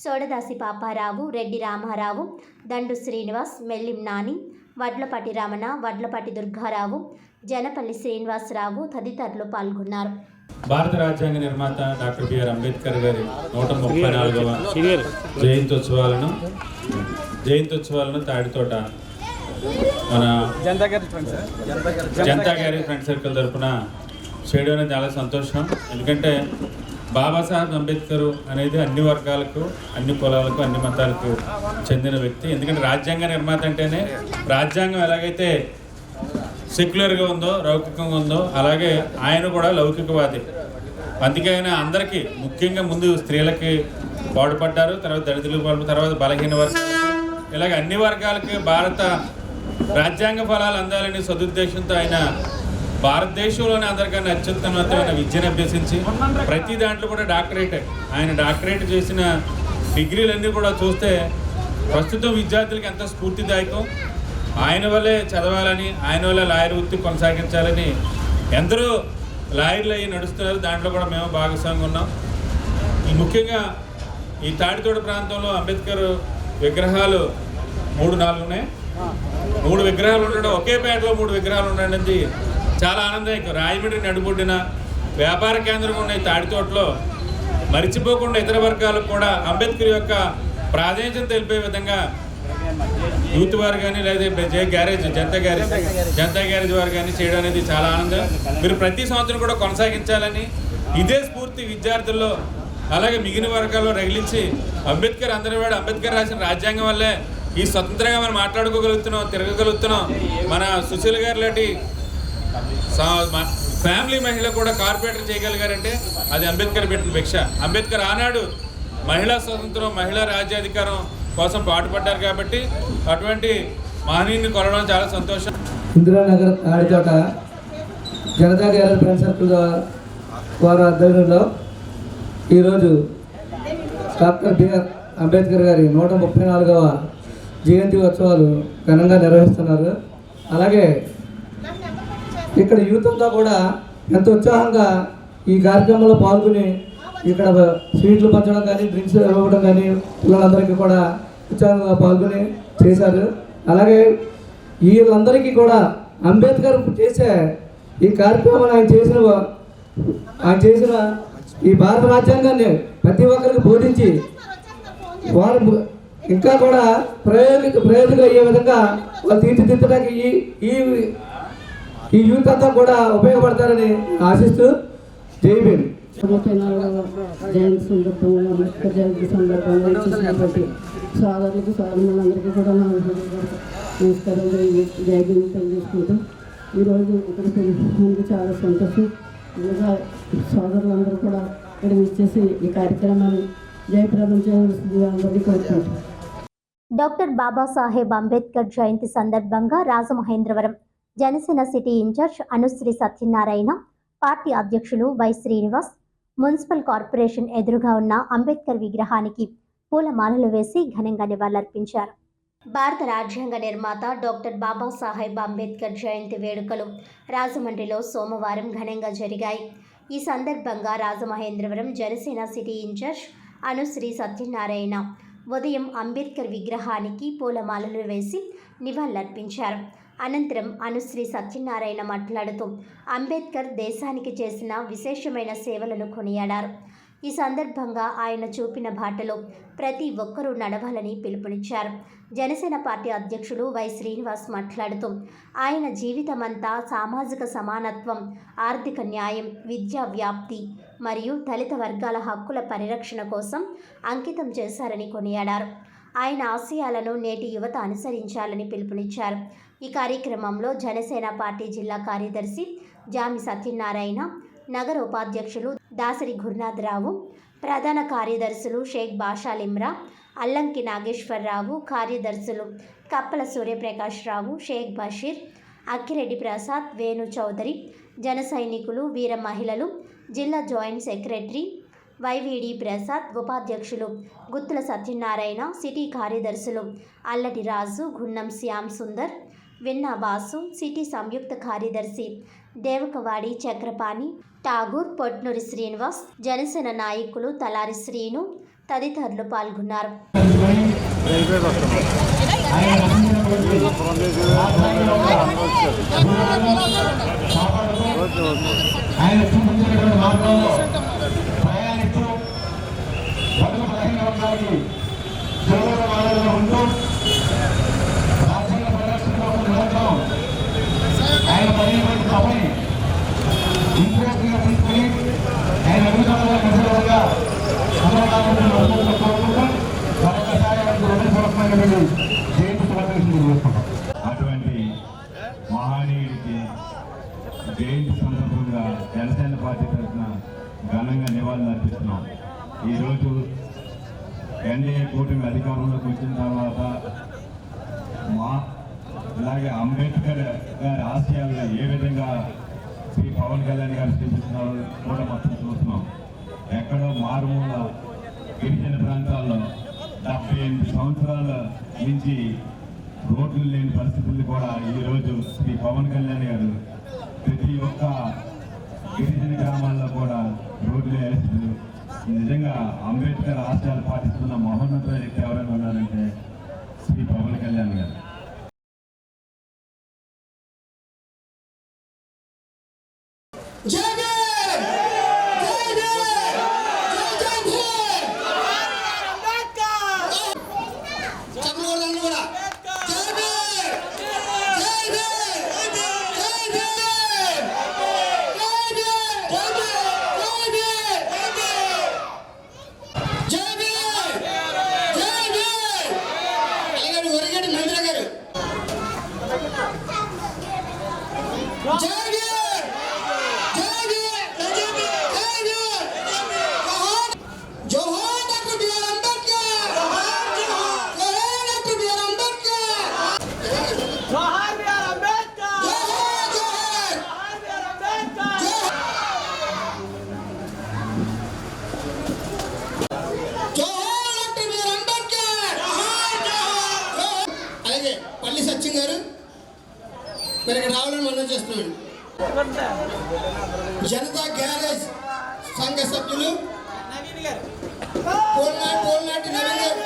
సోడదాసి పాపారావు, రెడ్డి రామారావు, దండు శ్రీనివాస్, మెల్లిం నాని, వడ్లపాటి రమణ, వడ్లపాటి దుర్గారావు, జనపల్లి శ్రీనివాసరావు తదితరులు పాల్గొన్నారు. భారత రాజ్యాంగ నిర్మాత డాక్టర్ బిఆర్ అంబేద్కర్ గారి 134వ జయంతోత్సవాలను తాడితోట మన జనతా గ్యారేజ్ ఫ్రెండ్ సర్కిల్ తరఫున చేయడం అనేది చాలా సంతోషం. ఎందుకంటే బాబాసాహెబ్ అంబేద్కర్ అనేది అన్ని వర్గాలకు, అన్ని కులాలకు, అన్ని మతాలకు చెందిన వ్యక్తి. ఎందుకంటే రాజ్యాంగ నిర్మాత అంటేనే రాజ్యాంగం ఎలాగైతే సెక్యులర్గా ఉందో, లౌకికంగా ఉందో, అలాగే ఆయన కూడా లౌకికవాది. అందుకే ఆయన అందరికీ, ముఖ్యంగా ముందు స్త్రీలకి పాటుపడ్డారు, తర్వాత దళితులకు పాటు, తర్వాత బలహీన వర్గాలకి, ఇలాగ అన్ని వర్గాలకి భారత రాజ్యాంగ ఫలాలు అందాలని సదుద్దేశంతో ఆయన భారతదేశంలోనే అందరికన్నా అత్యుత్తమమైన విద్యను అభ్యసించి ప్రతి దాంట్లో కూడా ఆయన డాక్టరేట్ చేసిన డిగ్రీలన్నీ కూడా చూస్తే ప్రస్తుతం విద్యార్థులకి ఎంతో స్ఫూర్తిదాయకం. ఆయన వల్లే చదవాలని, ఆయన వల్ల లాయర్ వృత్తి కొనసాగించాలని ఎందరో లాయర్లు అయ్యి నడుస్తున్నారు. దాంట్లో కూడా మేము భాగస్వామ్యం ఉన్నాం. ముఖ్యంగా ఈ తాడితోట ప్రాంతంలో అంబేద్కర్ విగ్రహాలు 3-4 ఉన్నాయి. 3 విగ్రహాలు ఉండడం, ఒకే పేటలో 3 విగ్రహాలు ఉండడం చాలా ఆనందదాయకం. రాజమండ్రి నడుబొడ్డిన వ్యాపార కేంద్రం ఉన్న తాడితోటలో మరిచిపోకుండా ఇతర వర్గాలకు కూడా అంబేద్కర్ యొక్క ప్రాధాన్యతను తెలిపే విధంగా యూత్ వారు కానీ, లేదా జనతా గ్యారేజ్ వారు కానీ చేయడం అనేది చాలా ఆనందం. మీరు ప్రతి సంవత్సరం కూడా కొనసాగించాలని, ఇదే స్ఫూర్తి విద్యార్థుల్లో అలాగే మిగిలిన వర్గాల్లో రగిలించి అంబేద్కర్ అందరి వాడు, అంబేద్కర్ రాసిన రాజ్యాంగం వల్లే ఈ స్వతంత్రంగా మనం మాట్లాడుకోగలుగుతున్నాం, తిరగగలుగుతున్నాం. మన సుశీల్ గారు లాంటి ఫ్యామిలీ మహిళ కూడా కార్పొరేటర్ చేయగలిగారంటే అది అంబేద్కర్ పెట్టిన భిక్ష. అంబేద్కర్ ఆనాడు మహిళా స్వతంత్రం, మహిళా రాజ్యాధికారం కోసం పాటుపడ్డారు కాబట్టి అటువంటి మహనీయుని కొనడం చాలా సంతోషం. Indiranagar Tadithota Janata garage friend circle వారి ఆధ్వర్యంలో ఈరోజు డాక్టర్ బిఆర్ అంబేద్కర్ గారి 134వ జయంతి ఉత్సవాలు ఘనంగా నిర్వహిస్తున్నారు. అలాగే ఇక్కడ యూత్ అంతా కూడా ఎంతో ఉత్సాహంగా ఈ కార్యక్రమంలో పాల్గొని ఇక్కడ స్వీట్లు పంచడం కానీ, డ్రింక్స్ ఇవ్వడం కానీ పిల్లలందరికీ కూడా ఉత్సాహంగా పాల్గొని చేశారు. అలాగే వీళ్ళందరికీ కూడా అంబేద్కర్ చేసే ఈ కార్యక్రమాన్ని ఆయన చేసిన ఈ భారత రాజ్యాంగాన్ని ప్రతి ఒక్కరికి బోధించి వారు ఇంకా కూడా ప్రయోజనం అయ్యే విధంగా వాళ్ళు తీర్చిదిద్దడానికి ఈ యూత్ అంతా కూడా ఉపయోగపడతారని ఆశిస్తూ జై భీమ్. జయంతి సందర్భంగా అంబేద్కర్ జయంతి సందర్భంగా చూసినటువంటి సోదరులకు సోదరులందరికీ కూడా నమస్కారం జై భీమ్ తెలియజేసుకుంటాం. ఈరోజు ఇక్కడికి ముందు చాలా సంతోషం. ఇంకా సోదరులందరూ కూడా ఇక్కడ ఇచ్చేసి ఈ కార్యక్రమాన్ని జయప్రదం చేయవలసింది అందరినీ కోరుకుంటాం. డాక్టర్ బాబాసాహెబ్ అంబేద్కర్ జయంతి సందర్భంగా Rajamahendravaram Janasena city incharge Anushree Satyanarayana, party అధ్యక్షులు వై శ్రీనివాస్ మున్సిపల్ కార్పొరేషన్ ఎదురుగా ఉన్న అంబేద్కర్ విగ్రహానికి పూలమాలలు వేసి ఘనంగా నివాళులర్పించారు. భారత రాజ్యాంగ నిర్మాత డాక్టర్ బాబాసాహెబ్ అంబేద్కర్ జయంతి వేడుకలు రాజమండ్రిలో సోమవారం ఘనంగా జరిగాయి. ఈ సందర్భంగా రాజమహేంద్రవరం జనసేన సిటీ ఇన్ఛార్జ్ అనుశ్రీ సత్యనారాయణ ఉదయం అంబేద్కర్ విగ్రహానికి పూలమాలలు వేసి నివాళులర్పించారు. అనంతరం అనుశ్రీ సత్యనారాయణ మాట్లాడుతూ అంబేద్కర్ దేశానికి చేసిన విశేషమైన సేవలను కొనియాడారు. ఈ సందర్భంగా ఆయన చూపిన బాటలో ప్రతి ఒక్కరూ నడవాలని పిలుపునిచ్చారు. జనసేన పార్టీ అధ్యక్షులు వై శ్రీనివాస్ మాట్లాడుతూ ఆయన జీవితమంతా సామాజిక సమానత్వం, ఆర్థిక న్యాయం, విద్యా వ్యాప్తి మరియు దళిత వర్గాల హక్కుల పరిరక్షణ కోసం అంకితం చేశారని కొనియాడారు. ఆయన ఆశయాలను నేటి యువత అనుసరించాలని పిలుపునిచ్చారు. ఈ కార్యక్రమంలో జనసేన పార్టీ జిల్లా కార్యదర్శి జామి సత్యనారాయణ, నగర ఉపాధ్యక్షులు దాసరి గురునాథరావు, ప్రధాన కార్యదర్శులు షేక్ బాషాలిమ్రా, అల్లంకి నాగేశ్వరరావు, కార్యదర్శులు కప్పల సూర్యప్రకాష్ రావు, షేక్ బషీర్, అక్కిరెడ్డి ప్రసాద్, వేణు చౌదరి, జన సైనికులు, వీర మహిళలు, జిల్లా జాయింట్ సెక్రటరీ వైవిడి ప్రసాద్, ఉపాధ్యక్షులు గుత్తుల సత్యనారాయణ, సిటీ కార్యదర్శులు అల్లటి రాజు, గున్నం శ్యామ్ సుందర్, విన్నా వాసు, సిటీ సంయుక్త కార్యదర్శి దేవకవాడి చక్రపాణి, ఠాగూర్, పొట్నూరి శ్రీనివాస్, జనసేన నాయకులు తలారి శ్రీను తదితరులు పాల్గొన్నారు. అటువంటి మహనీయుడికి జయంతి సందర్భంగా జనసేన పార్టీ తరఫున ఘనంగా నివాళులు అర్పిస్తున్నాం. ఈరోజు ఎన్డీఏ కూటమి అధికారంలోకి వచ్చిన తర్వాత ఇలాగే అంబేద్కర్ గారి ఆశయాలు ఏ విధంగా శ్రీ పవన్ కళ్యాణ్ గారు చూపిస్తున్నారో కూడా మొత్తం చూస్తున్నాం. ఎక్కడో మారుమూల గిరిజన ప్రాంతాల్లో 78 సంవత్సరాల నుంచి రోడ్లు లేని పరిస్థితులు కూడా ఈరోజు శ్రీ పవన్ కళ్యాణ్ గారు ప్రతి ఒక్క గిరిజన గ్రామాల్లో కూడా రోడ్లు వేస్తారు. నిజంగా అంబేద్కర్ ఆశయాలు పాటిస్తున్న మహోన్నత వ్యక్తి ఎవరైనా ఉన్నారంటే శ్రీ పవన్ కళ్యాణ్ గారు. పల్లి సత్యం గారు మరి ఇక్కడ రావాలని మనం చేస్తున్నాడు. జనతా గ్యారేజ్ సంఘ సభ్యులు పోల్నాటి నవీన్ గారు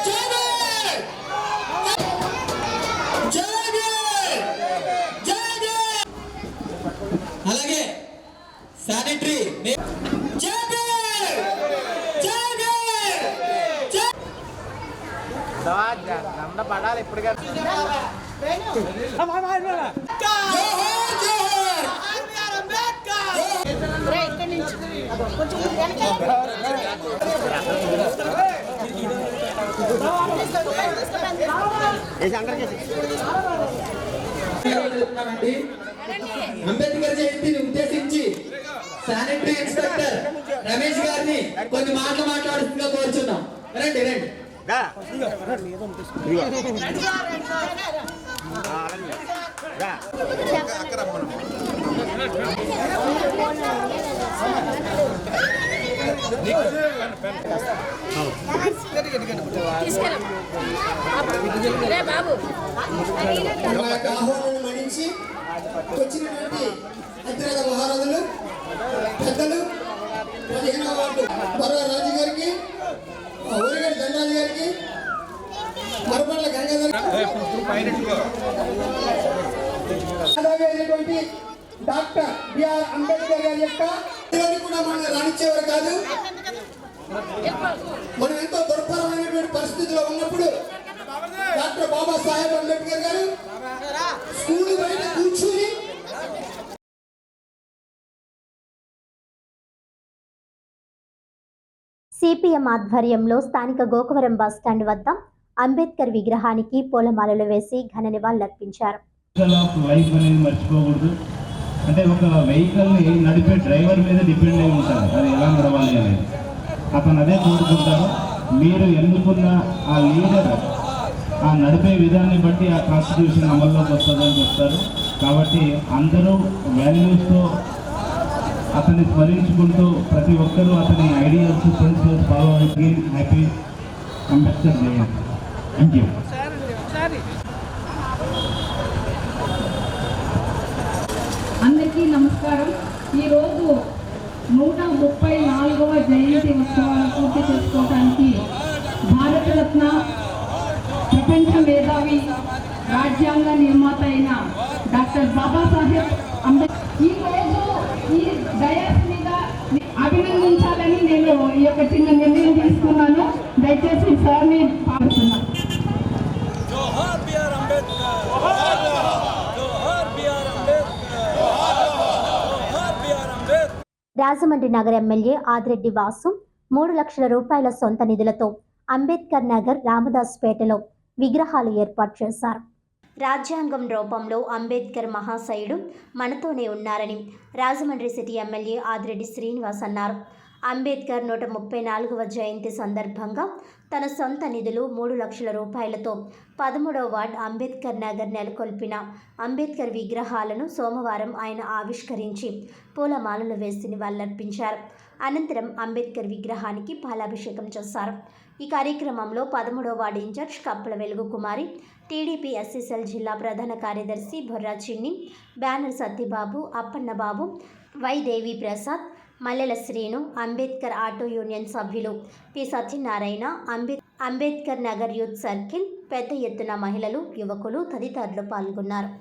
అంబేద్కర్ జయంతిని ఉద్దేశించి శానిటరీ ఇన్స్పెక్టర్ రమేష్ గారిని కొన్ని మాటలు మాట్లాడుతుందిగా కోరుచున్నాం. రండి రండి. ఆహ్వానాన్ని మన్నించి వచ్చినటువంటి అతిరథ మహారాజులు పెద్దలు 15వ వార్డు బర్రా రాజు గారికి, ఊరిగడ్డ ధనరాజు గారికి, మరపట్ల గంగాధర్ అయినటువంటి డాక్టర్ బిఆర్ అంబేద్కర్ గారి యొక్క కూడా మనం రాణించేవారు కాదు. మనం ఎంతో దుర్భరమైనటువంటి పరిస్థితిలో ఉన్నప్పుడు డాక్టర్ బాబాసాహెబ్ అంబేద్కర్ గారు స్కూల్ బయట కూర్చుని సిపిఎం ఆధ్వర్యంలో స్థానిక గోకవరం బస్టాండ్ వద్ద అంబేద్కర్ విగ్రహానికి పూలమాలలు వేసి ఘన నివాళులర్పించారు. లైఫ్ అనేది మర్చిపోకూడదు. అంటే ఒక వెహికల్ని నడిపే డ్రైవర్ మీద డిపెండ్ అయి ఉంటారు, అది ఎలా నడవాలి అనేది. అతను అదే కోరుకుంటారు. మీరు ఎన్నుకున్న ఆ లీడర్ ఆ నడిపే విధాన్ని బట్టి ఆ కాన్స్టిట్యూషన్ అమల్లోకి వస్తుందని చెప్తారు. కాబట్టి అందరూ వాల్యూస్తో అతన్ని స్మరించుకుంటూ ప్రతి ఒక్కరూ అతని ఐడియాస్ ప్రిన్సిపల్స్ ఫాలో అయ్యి happy Ambedkar Jayanti. Thank you. అందరికీ నమస్కారం. ఈరోజు 134వ జయంతి ఉత్సవాలు పూర్తి చేసుకోవడానికి భారతరత్న, ప్రపంచ మేధావి, రాజ్యాంగ నిర్మాత అయిన డాక్టర్ బాబాసాహెబ్ అంబేద్కర్ ఈరోజు ఈ డయాస్ మీద అభినందించాలని నేను ఈ యొక్క చిన్న నిర్ణయం తీసుకున్నాను. దయచేసి సార్ని పాడుతున్నాను. రాజమండ్రి నగర ఎమ్మెల్యే ఆదిరెడ్డి వాసు 3 లక్షల రూపాయల సొంత నిధులతో అంబేద్కర్ నగర్, రామదాస్ పేటలో విగ్రహాలు ఏర్పాటు చేశారు. రాజ్యాంగం రూపంలో అంబేద్కర్ మహాశయుడు మనతోనే ఉన్నారని రాజమండ్రి సిటీ ఎమ్మెల్యే ఆదిరెడ్డి శ్రీనివాస్ అన్నారు. అంబేద్కర్ 134వ జయంతి సందర్భంగా తన సొంత నిధులు 3 లక్షల రూపాయలతో 13వ వార్డ్ అంబేద్కర్ నగర్ నెలకొల్పిన అంబేద్కర్ విగ్రహాలను సోమవారం ఆయన ఆవిష్కరించి పూలమాలలు వేసి నివాళులర్పించారు. అనంతరం అంబేద్కర్ విగ్రహానికి పాలాభిషేకం చేశారు. ఈ కార్యక్రమంలో 13వ వార్డు ఇన్ఛార్జ్ కప్పల వెలుగు కుమారి, టీడీపీ ఎస్సీసెల్ జిల్లా ప్రధాన కార్యదర్శి Borra Chinni, banner Satyababu, Appannababu, Y Devi Prasad, Mallela Srinu, Ambedkar auto union సభ్యులు P Satyanarayana, Ambedkar Nagar youth circle, పెద్ద ఎత్తున మహిళలు, యువకులు తదితరులు పాల్గొన్నారు.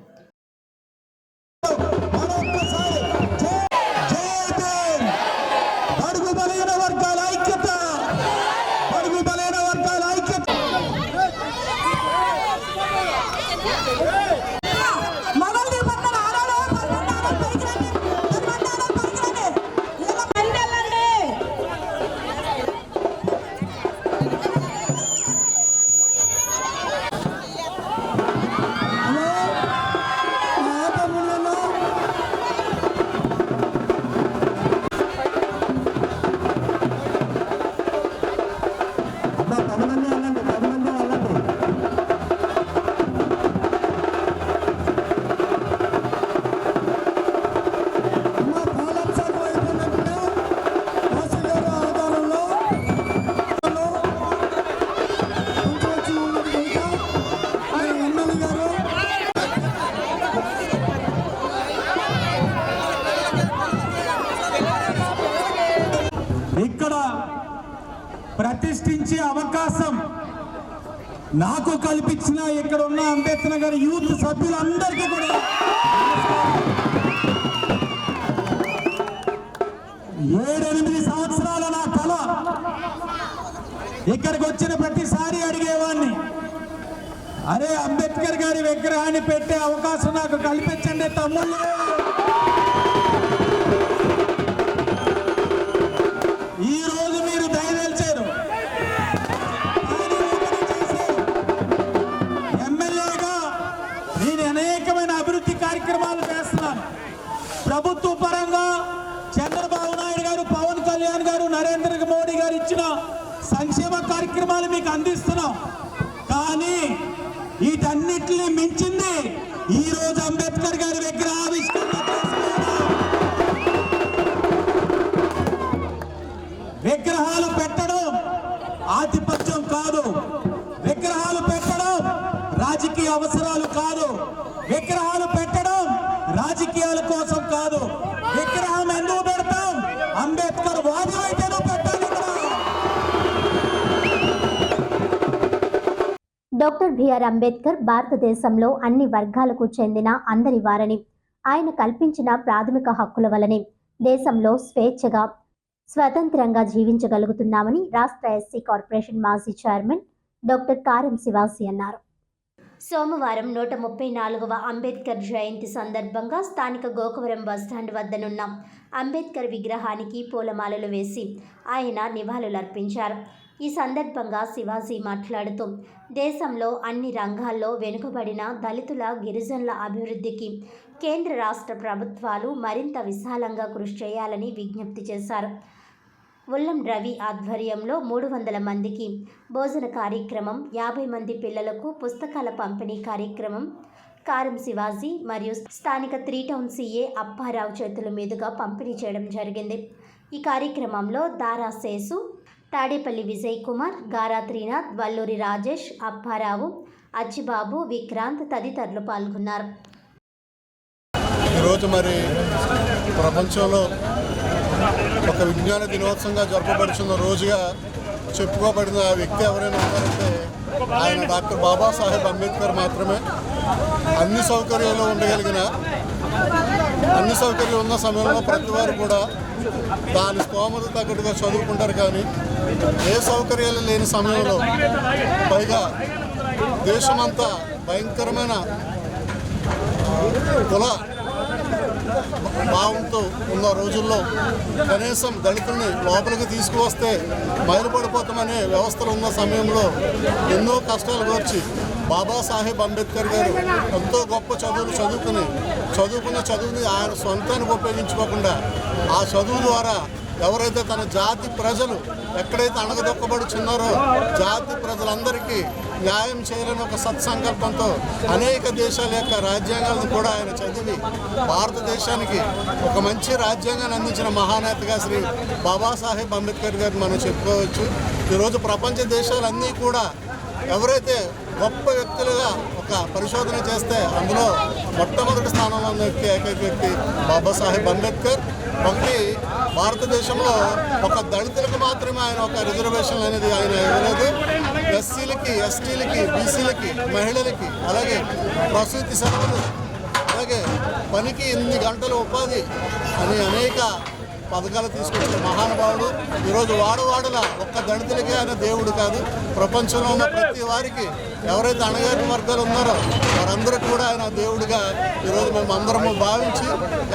ఇక్కడ ప్రతిష్ఠించే అవకాశం నాకు కల్పించిన ఇక్కడ ఉన్న అంబేద్కర్ నగర్ యూత్ సభ్యులందరికీ కూడా 7-8 సంవత్సరాల నా కళ ఇక్కడికి వచ్చిన ప్రతిసారి అడిగేవాడిని, అరే అంబేద్కర్ గారి విగ్రహాన్ని పెట్టే అవకాశం నాకు కల్పించండి తమ్ముళ్ళు. ఈ రోజు మీరు దయదలిచారు. ఎమ్మెల్యేగా నేను అనేకమైన అభివృద్ధి కార్యక్రమాలు చేస్తున్నాను. ప్రభుత్వ పరంగా చంద్రబాబు నాయుడు గారు, పవన్ కళ్యాణ్ గారు, నరేంద్ర మోడీ గారు ఇచ్చిన సంక్షేమ కార్యక్రమాలు మీకు అందిస్తున్నాం. కానీ వీటన్నిటిని మించింది ఈ రోజు అంబేద్కర్ గారి విగ్రహావిష్కరణ. విగ్రహాలు పెట్టడం ఆధిపత్యం కాదు, విగ్రహాలు పెట్టడం రాజకీయ అవసరాలు కాదు, విగ్రహాలు పెట్టడం రాజకీయాల కోసం కాదు. విగ్రహం ఎందుకు పెడతాం? అంబేద్కర్ వాదం అయితేనూ పెట్టాలి. డాక్టర్ బిఆర్ అంబేద్కర్ భారతదేశంలో అన్ని వర్గాలకు చెందిన అందరి వారని, ఆయన కల్పించిన ప్రాథమిక హక్కుల వలనే దేశంలో స్వేచ్ఛగా స్వతంత్రంగా జీవించగలుగుతున్నామని రాష్ట్ర ఎస్సీ కార్పొరేషన్ మాజీ చైర్మన్ డాక్టర్ కారం శివాజీ అన్నారు. సోమవారం 134వ అంబేద్కర్ జయంతి సందర్భంగా స్థానిక గోకవరం బస్టాండ్ వద్దనున్న అంబేద్కర్ విగ్రహానికి పూలమాలలు వేసి ఆయన నివాళులర్పించారు. ఈ సందర్భంగా శివాజీ మాట్లాడుతూ దేశంలో అన్ని రంగాల్లో వెనుకబడిన దళితుల, గిరిజనుల అభివృద్ధికి కేంద్ర రాష్ట్ర ప్రభుత్వాలు మరింత విశాలంగా కృషి చేయాలని విజ్ఞప్తి చేశారు. ఉల్లం రవి ఆధ్వర్యంలో 300 మందికి భోజన కార్యక్రమం, 50 మంది పిల్లలకు పుస్తకాల పంపిణీ కార్యక్రమం కారం శివాజీ మరియు స్థానిక 3 టౌన్ సీఏ అప్పారావు చేతుల మీదుగా పంపిణీ చేయడం జరిగింది. ఈ కార్యక్రమంలో దారా శేసు, తాడేపల్లి విజయ్ కుమార్, గారా త్రినాథ్, వల్లూరి రాజేష్, అప్పారావు, అచ్చిబాబు, విక్రాంత్ తదితరులు పాల్గొన్నారు. ఈరోజు మరి ప్రపంచంలో ఒక విజ్ఞాన దినోత్సవంగా జరపబడుతున్న రోజుగా చెప్పుకోబడిన వ్యక్తి ఎవరైనా ఉన్నారంటే ఆయన డాక్టర్ బాబాసాహెబ్ అంబేద్కర్ మాత్రమే. అన్ని సౌకర్యాలు ఉండగలిగిన, అన్ని సౌకర్యాలు ఉన్న సమయంలో ప్రతి వారు కూడా దాని స్తోమత తగ్గట్టుగా చదువుకుంటారు. కానీ ఏ సౌకర్యాలు లేని సమయంలో, పైగా దేశమంతా భయంకరమైన కుల భావంతో ఉన్న రోజుల్లో కనీసం దళితుల్ని లోపలికి తీసుకువస్తే మైలుపడిపోతామనే వ్యవస్థలు ఉన్న సమయంలో ఎన్నో కష్టాలు వచ్చి బాబాసాహెబ్ అంబేద్కర్ గారు ఎంతో గొప్ప చదువుకున్న చదువుని ఆయన సొంతానికి ఉపయోగించుకోకుండా ఆ చదువు ద్వారా ఎవరైతే తన జాతి ప్రజలు ఎక్కడైతే అణగదొక్కబడుచున్నారో జాతి ప్రజలందరికీ న్యాయం చేయాలని ఒక సత్సంకల్పంతో అనేక దేశాల యొక్క రాజ్యాంగాలను కూడా ఆయన చదివి భారతదేశానికి ఒక మంచి రాజ్యాంగాన్ని అందించిన మహానేతగా శ్రీ బాబాసాహెబ్ అంబేద్కర్ గారిని మనం చెప్పుకోవచ్చు. ఈరోజు ప్రపంచ దేశాలన్నీ కూడా ఎవరైతే గొప్ప వ్యక్తులుగా ఒక పరిశోధన చేస్తే అందులో మొట్టమొదటి స్థానంలో ఉన్న వ్యక్తి, ఏకైక వ్యక్తి బాబాసాహెబ్ అంబేద్కర్. ఒకటి భారతదేశంలో ఒక దళితులకు మాత్రమే ఆయన ఒక రిజర్వేషన్ అనేది ఆయన ఇవ్వలేదు. ఎస్సీలకి, ఎస్టీలకి, బీసీలకి, మహిళలకి, అలాగే ప్రసూతి సెలవులు, అలాగే పనికి 8 గంటల ఉపాధి అని అనేక పథకాలు తీసుకొచ్చిన మహానుభావుడు. ఈరోజు వాడవాడల ఒక్క దళితులకే ఆయన దేవుడు కాదు, ప్రపంచంలో ఉన్న ప్రతి వారికి ఎవరైతే అణగారిన వర్గాలు ఉన్నారో వారందరూ కూడా ఆయన దేవుడిగా ఈరోజు మేము అందరము భావించి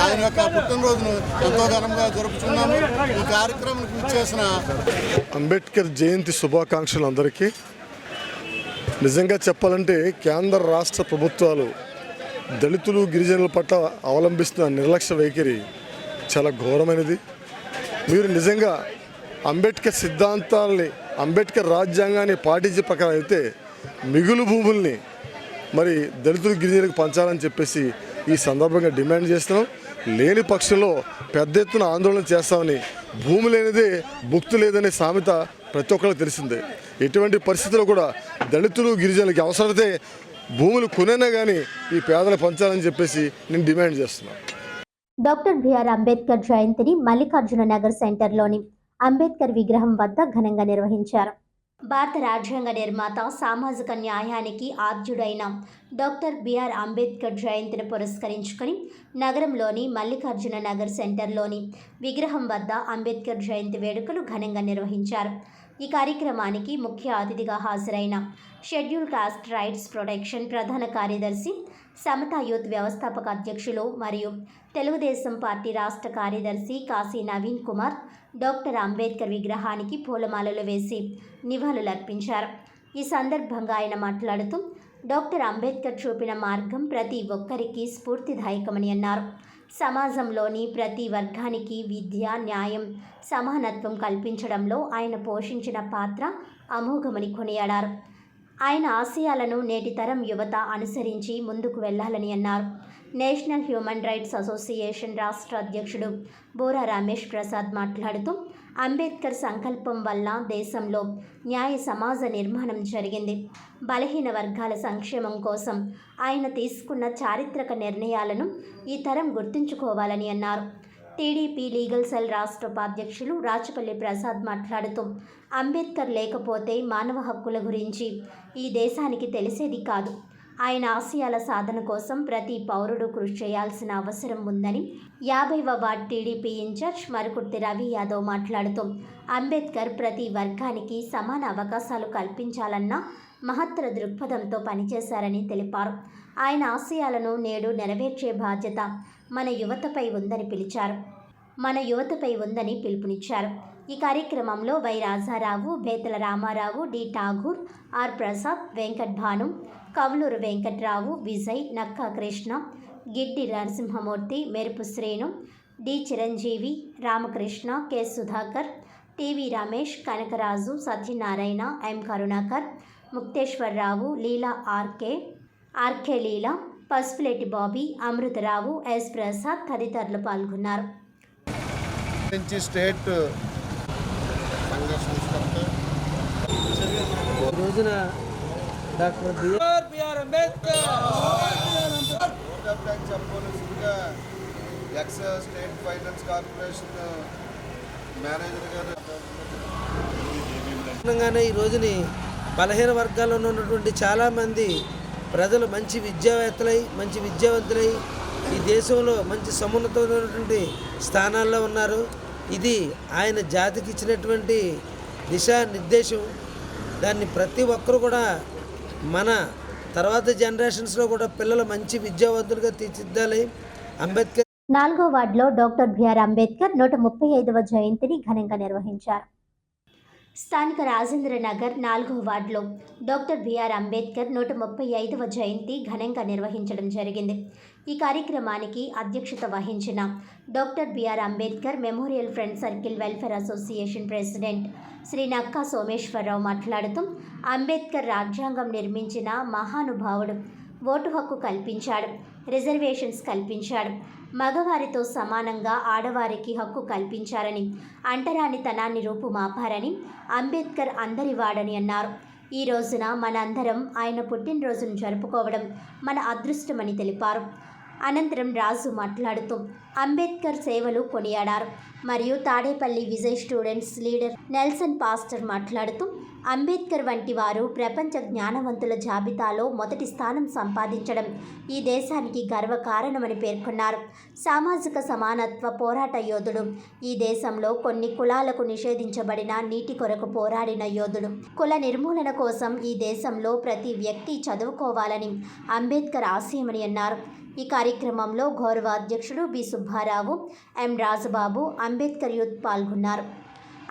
ఆయన యొక్క పుట్టినరోజును ఎంతో ఘనంగా జరుపుతున్నాము. ఈ కార్యక్రమానికి ఇచ్చేసిన అంబేద్కర్ జయంతి శుభాకాంక్షలు అందరికీ. నిజంగా చెప్పాలంటే కేంద్ర రాష్ట్ర ప్రభుత్వాలు దళితులు, గిరిజనుల పట్ల అవలంబిస్తున్న నిర్లక్ష్య వైఖరి చాలా ఘోరమైనది. మీరు నిజంగా అంబేద్కర్ సిద్ధాంతాలని, అంబేద్కర్ రాజ్యాంగాన్ని పాటించే ప్రకారం అయితే మిగులు భూముల్ని మరి దళితులు, గిరిజనులకు పంచాలని చెప్పేసి ఈ సందర్భంగా డిమాండ్ చేస్తున్నాం. లేని పక్షంలో పెద్ద ఎత్తున ఆందోళన చేస్తామని, భూమి లేనిదే భుక్తి లేదనే సామెత ప్రతి ఒక్కరికి తెలిసిందే. ఎటువంటి పరిస్థితుల్లో కూడా దళితులు, గిరిజనులకి అవసరమైతే భూములు కొనైనా కానీ ఈ పేదలు పంచాలని చెప్పేసి నేను డిమాండ్ చేస్తున్నాను. డాక్టర్ బిఆర్ అంబేద్కర్ జయంతిని మల్లికార్జున నగర్ సెంటర్లోని అంబేద్కర్ విగ్రహం వద్ద ఘనంగా నిర్వహించారు. భారత రాజ్యాంగ నిర్మాత, సామాజిక న్యాయానికి ఆద్యుడైన డాక్టర్ బిఆర్ అంబేద్కర్ జయంతిని పురస్కరించుకొని నగరంలోని మల్లికార్జున నగర్ సెంటర్లోని విగ్రహం వద్ద అంబేద్కర్ జయంతి వేడుకలు ఘనంగా నిర్వహించారు. ఈ కార్యక్రమానికి ముఖ్య అతిథిగా హాజరైన షెడ్యూల్ కాస్ట్ రైట్స్ ప్రొటెక్షన్ ప్రధాన కార్యదర్శి సమతా యూత్ వ్యవస్థాపక అధ్యక్షులు మరియు తెలుగుదేశం పార్టీ రాష్ట్ర కార్యదర్శి కాశీ నవీన్ కుమార్ డాక్టర్ అంబేద్కర్ విగ్రహానికి పూలమాలలు వేసి నివాళులర్పించారు. ఈ సందర్భంగా ఆయన మాట్లాడుతూ డాక్టర్ అంబేద్కర్ చూపిన మార్గం ప్రతి ఒక్కరికి స్ఫూర్తిదాయకమని అన్నారు. సమాజంలోని ప్రతి వర్గానికి విద్య, న్యాయం, సమానత్వం కల్పించడంలో ఆయన పోషించిన పాత్ర అమోఘమని కొనియాడారు. ఆయన ఆశయాలను నేటి తరం యువత అనుసరించి ముందుకు వెళ్లాలని అన్నారు. నేషనల్ హ్యూమన్ రైట్స్ అసోసియేషన్ రాష్ట్ర అధ్యక్షుడు బోరా రమేష్ ప్రసాద్ మాట్లాడుతూ అంబేద్కర్ సంకల్పం వల్ల దేశంలో న్యాయ సమాజ నిర్మాణం జరిగింది. బలహీన వర్గాల సంక్షేమం కోసం ఆయన తీసుకున్న చారిత్రక నిర్ణయాలను ఈ తరం గుర్తుంచుకోవాలని అన్నారు. టీడీపీ లీగల్ సెల్ రాష్ట్ర ఉపాధ్యక్షులు రాచపల్లి ప్రసాద్ మాట్లాడుతూ అంబేద్కర్ లేకపోతే మానవ హక్కుల గురించి ఈ దేశానికి తెలిసేది కాదు. ఆయన ఆశయాల సాధన కోసం ప్రతి పౌరుడు కృషి చేయాల్సిన అవసరం ఉందని 50వ ward TDP in charge Marukurthi Ravi Yadav మాట్లాడుతూ అంబేద్కర్ ప్రతి వర్గానికి సమాన అవకాశాలు కల్పించాలన్న మహత్తర దృక్పథంతో పనిచేశారని తెలిపారు. ఆయన ఆశయాలను నేడు నెరవేర్చే బాధ్యత మన యువతపై ఉందని పిలుపునిచ్చారు. ఈ కార్యక్రమంలో Y Rajarao, Bethala Ramarao, D Tagore, R Prasad, Venkat Bhanu, Kavuluru Venkatrao, Vijay, Nakka Krishna, Giddi Narasimhamurthy, Merupu Sreenu, D Chiranjeevi, Ramakrishna, K Sudhakar, TV Ramesh, Kanakaraju, Satyanarayana, M Karunakar, Mukteswararao, Leela, RK Leela, Pasupuleti Bobby, Amrutharao, S Prasad తదితరులు పాల్గొన్నారు. స్టేట్ రోజున doctor BR Ambedkar ex state finance corporation manager గారు ఈ రోజుని బలహీన వర్గాల్లో ఉన్నటువంటి చాలామంది ప్రజలు మంచి విద్యావేత్తలై, మంచి విద్యావంతులై ఈ దేశంలో మంచి సమున్నతమైనటువంటి స్థానాల్లో ఉన్నారు. ఇది ఆయన జాతికి ఇచ్చినటువంటి దిశానిర్దేశం. దాన్ని ప్రతి ఒక్కరు కూడా మన తర్వాత జనరేషన్స్లో కూడా పిల్లలు మంచి విద్యావంతులుగా తీర్చిదిద్దాలి. అంబేద్కర్ 4వ వార్డులో డాక్టర్ బిఆర్ అంబేద్కర్ 135వ జయంతిని ఘనంగా నిర్వహించారు. స్థానిక రాజేంద్ర నగర్ 4వ వార్డులో డాక్టర్ బిఆర్ అంబేద్కర్ 135వ జయంతి ఘనంగా నిర్వహించడం జరిగింది. ఈ కార్యక్రమానికి అధ్యక్షత వహించిన doctor BR Ambedkar memorial friend circle welfare association president Shri Nakka Someswararao మాట్లాడుతూ అంబేద్కర్ రాజ్యాంగం నిర్మించిన మహానుభావుడు. ఓటు హక్కు కల్పించాడు, రిజర్వేషన్స్ కల్పించాడు, మగవారితో సమానంగా ఆడవారికి హక్కు కల్పించారని, అంటరానితనాన్ని రూపుమాపారని, అంబేద్కర్ అందరివాడని అన్నారు. ఈ రోజున మనందరం ఆయన పుట్టినరోజును జరుపుకోవడం మన అదృష్టమని తెలిపారు. అనంతరం రాజు మాట్లాడుతూ అంబేద్కర్ సేవలు కొనియాడారు. మరియు Tadepalli Vijay students leader Nelson pastor మాట్లాడుతూ అంబేద్కర్ వంటి వారు ప్రపంచ జ్ఞానవంతుల జాబితాలో మొదటి స్థానం సంపాదించడం ఈ దేశానికి గర్వకారణమని పేర్కొన్నారు. సామాజిక సమానత్వ పోరాట యోధుడు. ఈ దేశంలో కొన్ని కులాలకు నిషేధించబడిన నీటి కొరకు పోరాడిన యోధుడు. కుల నిర్మూలన కోసం ఈ దేశంలో ప్రతి వ్యక్తి చదువుకోవాలని అంబేద్కర్ ఆశయమని అన్నారు. ఈ కార్యక్రమంలో గౌరవ అధ్యక్షుడు బి సుబ్బారావు, ఎం రాజబాబు, అంబేద్కర్ యూత్ పాల్గొన్నారు.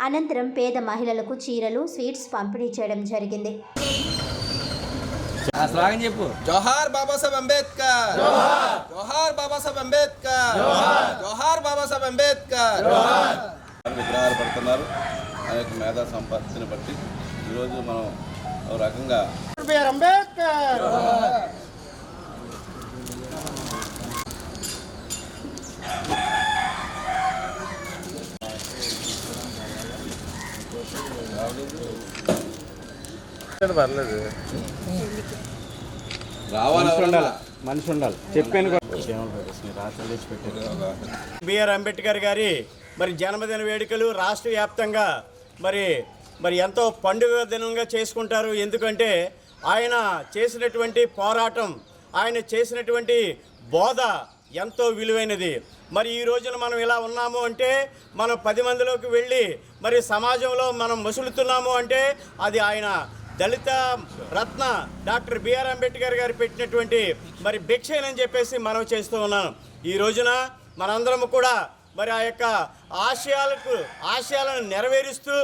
అనంతరం పేద మహిళలకు చీరలు, స్వీట్స్ పంపిణీ చేయడం జరిగింది. జోహార్ బాబాసాహెబ్ అంబేద్కర్, జోహార్ బాబాసాహెబ్ అంబేద్కర్, జోహార్ బాబాసాహెబ్ అంబేద్కర్. విగ్రహాలు పడుతున్నారు. అనేక మేధా సంపత్తిని బట్టి ఈరోజు మనం ఒక రకంగా అంబేద్కర్ పర్లేదు, మనిషి ఉండాలి. చెప్పాను బిఆర్ అంబేద్కర్ గారి జన్మదిన వేడుకలు రాష్ట్ర వ్యాప్తంగా మరి ఎంతో పండుగ దినంగా చేసుకుంటారు. ఎందుకంటే ఆయన చేసినటువంటి పోరాటం, ఆయన చేసినటువంటి బోధ ఎంతో విలువైనది. మరి ఈ రోజున మనం ఇలా ఉన్నాము అంటే మనం 10 మందిలోకి వెళ్ళి మరి సమాజంలో మనం మసులుతున్నాము అంటే అది ఆయన దళిత రత్న డాక్టర్ బిఆర్ అంబేద్కర్ గారు పెట్టినటువంటి మరి భిక్షేనని చెప్పేసి మనం చేస్తూ ఉన్నాను. ఈ రోజున మనందరం కూడా మరి ఆ యొక్క ఆశయాలను నెరవేరుస్తూ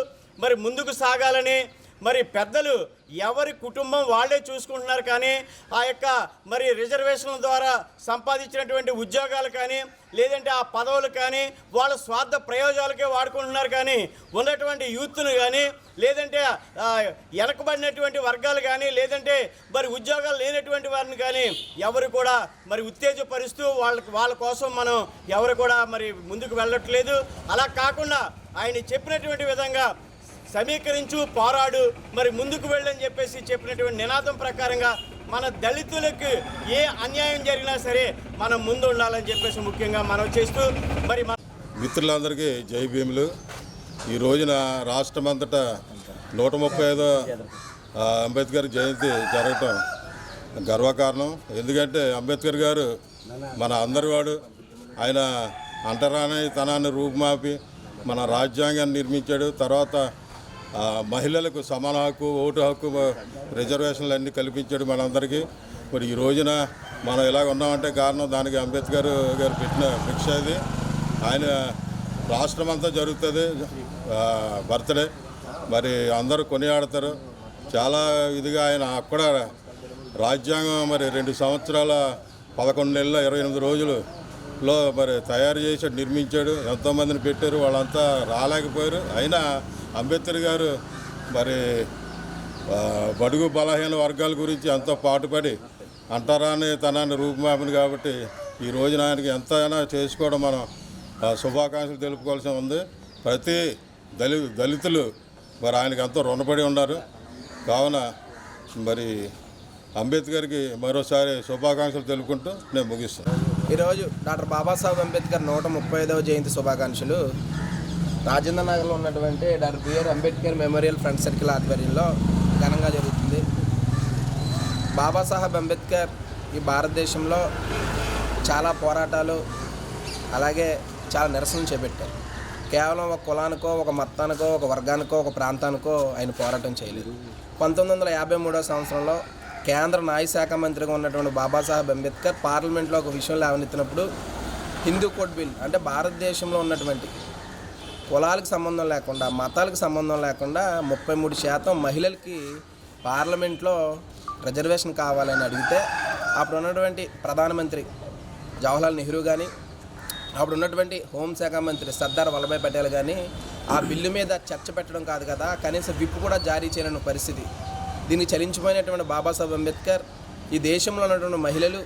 మరి ముందుకు సాగాలని మరి పెద్దలు ఎవరి కుటుంబం వాళ్ళే చూసుకుంటున్నారు, కానీ ఆ యొక్క మరి రిజర్వేషన్ల ద్వారా సంపాదించినటువంటి ఉద్యోగాలు కానీ లేదంటే ఆ పదవులు కానీ వాళ్ళ స్వార్థ ప్రయోజనాలకే వాడుకుంటున్నారు. కానీ ఉన్నటువంటి యూత్ను కానీ లేదంటే వెనకబడినటువంటి వర్గాలు కానీ లేదంటే మరి ఉద్యోగాలు లేనటువంటి వారిని కానీ ఎవరు కూడా మరి ఉత్తేజపరుస్తూ వాళ్ళ కోసం మనం ఎవరు కూడా మరి ముందుకు వెళ్ళట్లేదు. అలా కాకుండా ఆయన చెప్పినటువంటి విధంగా సమీకరించు పోరాడు మరి ముందుకు వెళ్ళని చెప్పేసి చెప్పినటువంటి నినాదం ప్రకారంగా మన దళితులకు ఏ అన్యాయం జరిగినా సరే మనం ముందు ఉండాలని చెప్పేసి ముఖ్యంగా మనం చేస్తూ మరి మిత్రులందరికీ జై భీములు. ఈ రోజున రాష్ట్రమంతటా 135వ అంబేద్కర్ జయంతి జరగటం గర్వకారణం. ఎందుకంటే అంబేద్కర్ గారు మన అందరి వాడు. ఆయన అంటరాని తనాన్ని రూపుమాపి మన రాజ్యాంగాన్ని నిర్మించాడు. తర్వాత మహిళలకు సమాన హక్కు, ఓటు హక్కు, రిజర్వేషన్లు అన్నీ కల్పించాడు మనందరికీ. మరి ఈ రోజున మనం ఇలా ఉన్నామంటే కారణం దానికి అంబేద్కర్ గారు పెట్టిన భిక్ష అది. ఆయన రాష్ట్రం అంతా జరుగుతుంది బర్త్డే, మరి అందరూ కొనియాడతారు. చాలా ఇదిగా ఆయన అక్కడ రాజ్యాంగం మరి 2 సంవత్సరాల 11 నెలల 28 రోజులలో మరి తయారు చేసి నిర్మించాడు. ఎంతోమందిని పెట్టారు, వాళ్ళంతా రాలేకపోయారు. అయినా అంబేద్కర్ గారు మరి బడుగు బలహీన వర్గాల గురించి ఎంతో పాటుపడి అంటరాని తనాన్ని రూపుమాపింది. కాబట్టి ఈ రోజున ఆయనకి ఎంతైనా చేసుకోవడం మనం శుభాకాంక్షలు తెలుపుకోవాల్సి ఉంది. ప్రతి దళితులు మరి ఆయనకి ఎంతో రుణపడి ఉన్నారు. కావున మరి అంబేద్కర్కి మరోసారి శుభాకాంక్షలు తెలుపుకుంటూ నేను ముగిస్తాను. ఈరోజు డాక్టర్ బాబాసాహెబ్ అంబేద్కర్ 135వ జయంతి శుభాకాంక్షలు రాజేంద్ర నగర్లో ఉన్నటువంటి doctor BR Ambedkar memorial friend circle ఆధ్వర్యంలో ఘనంగా జరుగుతుంది. బాబాసాహెబ్ అంబేద్కర్ ఈ భారతదేశంలో చాలా పోరాటాలు అలాగే చాలా నిరసనలు చేపట్టారు. కేవలం ఒక కులానికో, ఒక మతానికో, ఒక వర్గానికో, ఒక ప్రాంతానికో ఆయన పోరాటం చేయలేదు. 1953వ సంవత్సరంలో కేంద్ర న్యాయశాఖ మంత్రిగా ఉన్నటువంటి బాబాసాహెబ్ అంబేద్కర్ పార్లమెంట్లో ఒక విషయం లేవనెత్తినప్పుడు హిందూ కోడ్ బిల్ అంటే భారతదేశంలో ఉన్నటువంటి కులాలకు సంబంధం లేకుండా, మతాలకు సంబంధం లేకుండా 33% మహిళలకి పార్లమెంట్లో రిజర్వేషన్ కావాలని అడిగితే అప్పుడు ఉన్నటువంటి ప్రధానమంత్రి జవహర్లాల్ నెహ్రూ కానీ అప్పుడు ఉన్నటువంటి హోంశాఖ మంత్రి సర్దార్ వల్లభాయ్ పటేల్ కానీ ఆ బిల్లు మీద చర్చ పెట్టడం కాదు కదా, కనీసం విప్పు కూడా జారీ చేయలేని పరిస్థితి. దీనికి చలించిపోయినటువంటి బాబాసాహెబ్ అంబేద్కర్ ఈ దేశంలో ఉన్నటువంటి మహిళలు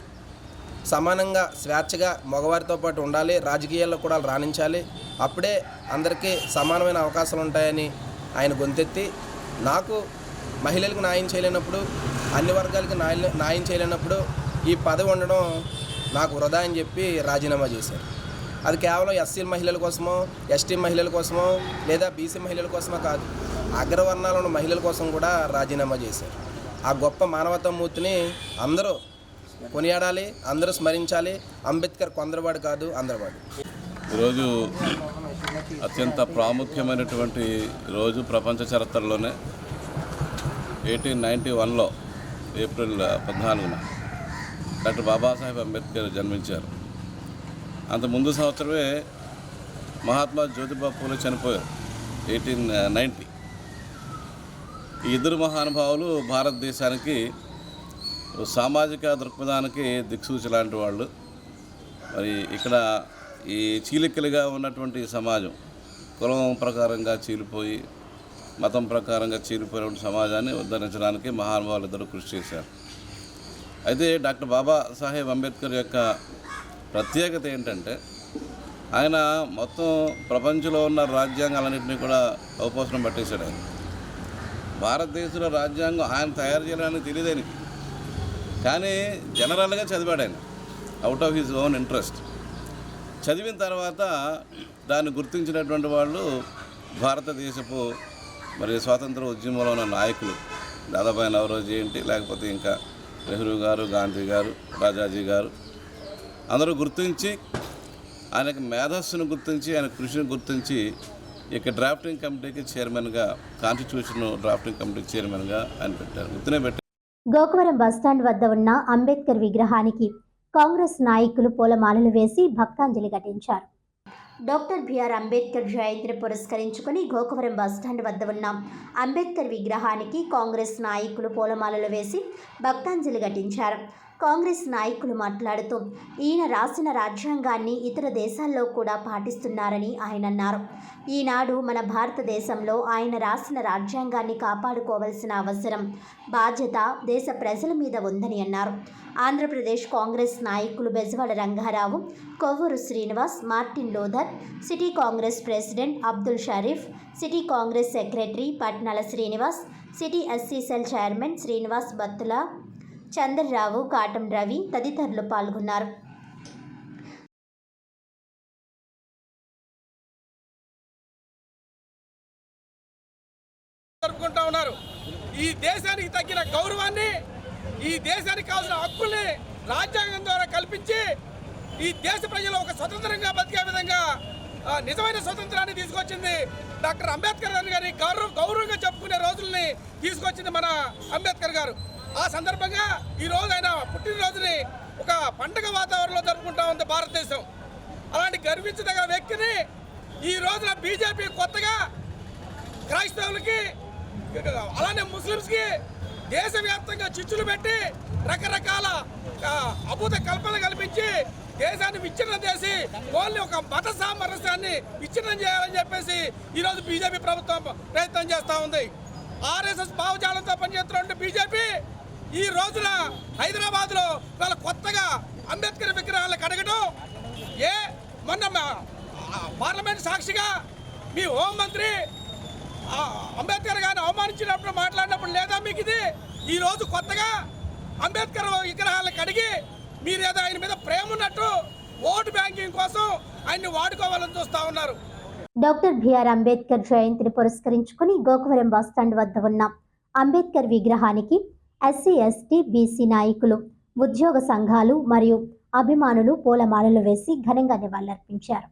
సమానంగా స్వేచ్ఛగా మగవారితో పాటు ఉండాలి, రాజకీయాల్లో కూడా రాణించాలి, అప్పుడే అందరికీ సమానమైన అవకాశాలు ఉంటాయని ఆయన గొంతెత్తి నాకు మహిళలకు న్యాయం చేయలేనప్పుడు, అన్ని వర్గాలకి న్యాయం చేయలేనప్పుడు ఈ పదవి ఉండడం నాకు వృధా అని చెప్పి రాజీనామా చేశారు. అది కేవలం ఎస్సీ మహిళల కోసమో, ఎస్టీ మహిళల కోసమో లేదా బీసీ మహిళల కోసమో కాదు, అగ్రవర్ణాలు ఉన్న మహిళల కోసం కూడా రాజీనామా చేశారు. ఆ గొప్ప మానవతామూర్తిని అందరూ కొనియాడాలి, అందరూ స్మరించాలి. అంబేద్కర్ కొందరివాడు కాదు, అందరివాడు. ఈరోజు అత్యంత ప్రాముఖ్యమైనటువంటి రోజు ప్రపంచ చరిత్రలోనే 1891లో ఏప్రిల్ 14న డాక్టర్ బాబాసాహెబ్ అంబేద్కర్ జన్మించారు. అంత ముందు సంవత్సరమే మహాత్మా జ్యోతిబా పూలే చనిపోయారు 1890. ఈ ఇద్దరు మహానుభావులు భారతదేశానికి సామాజిక దృక్పథానికి దిక్సూచి లాంటి వాళ్ళు. మరి ఇక్కడ ఈ చీలికలుగా ఉన్నటువంటి సమాజం, కులం ప్రకారంగా చీలిపోయి మతం ప్రకారంగా చీలిపోయిన సమాజాన్ని ఉద్ధరించడానికి మహానుభావులు ఇద్దరు కృషి చేశారు. అయితే డాక్టర్ బాబాసాహెబ్ అంబేద్కర్ యొక్క ప్రత్యేకత ఏంటంటే ఆయన మొత్తం ప్రపంచంలో ఉన్న రాజ్యాంగాలన్నింటినీ కూడా అవపోసనం పట్టేశాడు. ఆయన భారతదేశంలో రాజ్యాంగం ఆయన తయారు చేయడానికి తెలియదానికి, కానీ జనరల్గా చదివాడు ఆయన out of his own interest. చదివిన తర్వాత దాన్ని గుర్తించినటువంటి వాళ్ళు భారతదేశపు మరి స్వాతంత్ర ఉద్యమంలో ఉన్న నాయకులు, దాదాపు నవరోజీ ఏంటి, లేకపోతే ఇంకా నెహ్రూ గారు, గాంధీ గారు, రాజాజీ గారు అందరూ గుర్తించి ఆయనకు మేధస్సును గుర్తించి ఆయన కృషిని గుర్తించి ఇక డ్రాఫ్టింగ్ కమిటీకి చైర్మన్గా కాన్స్టిట్యూషన్ డ్రాఫ్టింగ్ కమిటీకి చైర్మన్గా ఆయన పెట్టారు. గుర్తునే పెట్టారు. గోకవరం బస్టాండ్ వద్ద ఉన్న అంబేద్కర్ విగ్రహానికి కాంగ్రెస్ నాయకులు పూలమాలలు వేసి భక్తాంజలి ఘటించారు. డాక్టర్ బిఆర్ అంబేద్కర్ జయంతిని పురస్కరించుకుని గోకవరం బస్టాండ్ వద్ద ఉన్న అంబేద్కర్ విగ్రహానికి కాంగ్రెస్ నాయకులు పూలమాలలు వేసి భక్తాంజలి ఘటించారు. కాంగ్రెస్ నాయకులు మాట్లాడుతూ ఈయన రాసిన రాజ్యాంగాన్ని ఇతర దేశాల్లో కూడా పాటిస్తున్నారని ఆయన అన్నారు. ఈనాడు మన భారతదేశంలో ఆయన రాసిన రాజ్యాంగాన్ని కాపాడుకోవాల్సిన అవసరం, బాధ్యత దేశ ప్రజల మీద ఉందని అన్నారు. ఆంధ్రప్రదేశ్ కాంగ్రెస్ నాయకులు Bezawada Rangarao, Kovvuru Srinivas, Martin Luther, city Congress president Abdul Sharif, city Congress secretary Patnala Srinivas, city SC cell chairman Srinivas Battula, Chandrarao, Katam Ravi తదితరులు పాల్గొన్నారు. జరుపుకుంటా ఉన్నారు. ఈ దేశానికి తగ్గిన గౌరవాన్ని, ఈ దేశానికి కావాల్సిన హక్కుల్ని రాజ్యాంగం ద్వారా కల్పించి ఈ దేశ ప్రజలు ఒక స్వతంత్రంగా బతికే విధంగా నిజమైన స్వతంత్రాన్ని తీసుకొచ్చింది డాక్టర్ అంబేద్కర్ గారి గౌరవంగా చెప్పుకునే రోజుల్ని తీసుకొచ్చింది మన అంబేద్కర్ గారు. ఆ సందర్భంగా ఈ రోజు ఆయన పుట్టినరోజుని ఒక పండగ వాతావరణంలో జరుపుకుంటా ఉంది భారతదేశం. అలాంటి గర్వించదగిన వ్యక్తిని ఈ రోజున బీజేపీ కొత్తగా క్రైస్తవులకి అలానే ముస్లిమ్స్కి దేశవ్యాప్తంగా చిచ్చులు పెట్టి రకరకాల అభూత కల్పనలు కల్పించి దేశాన్ని విచ్ఛిన్నం చేసి ఓన్లీ ఒక మత సామరస్యాన్ని విచ్ఛిన్నం చేయాలని చెప్పేసి ఈరోజు బీజేపీ ప్రభుత్వం ప్రయత్నం చేస్తూ ఉంది. ఆర్ఎస్ఎస్ భావజాలంతో పనిచేస్తున్న బీజేపీ ఈ రోజున హైదరాబాద్లో వాళ్ళ కొత్తగా అంబేద్కర్ విగ్రహాలను కడగడం, మొన్న పార్లమెంట్ సాక్షిగా మీ హోంమంత్రి అంబేద్కర్ గారిని అవమానించినప్పుడు మాట్లాడినప్పుడు లేదా మీకు ఇది ఈ రోజు కొత్తగా అంబేద్కర్ విగ్రహాలను కడిగి మీరేదో ఆయన మీద ప్రేమ ఉన్నట్టు ఓటు బ్యాంకింగ్ కోసం ఆయన్ని వాడుకోవాలని చూస్తూ ఉన్నారు. డాక్టర్ బిఆర్ అంబేద్కర్ జయంతిని పురస్కరించుకుని గోకవరం బస్టాండ్ వద్ద ఉన్న అంబేద్కర్ విగ్రహానికి ఎస్సీ, ఎస్టీ, బీసీ నాయకులు, ఉద్యోగ సంఘాలు మరియు అభిమానులు పూలమాలలు వేసి ఘనంగా నివాళులర్పించారు.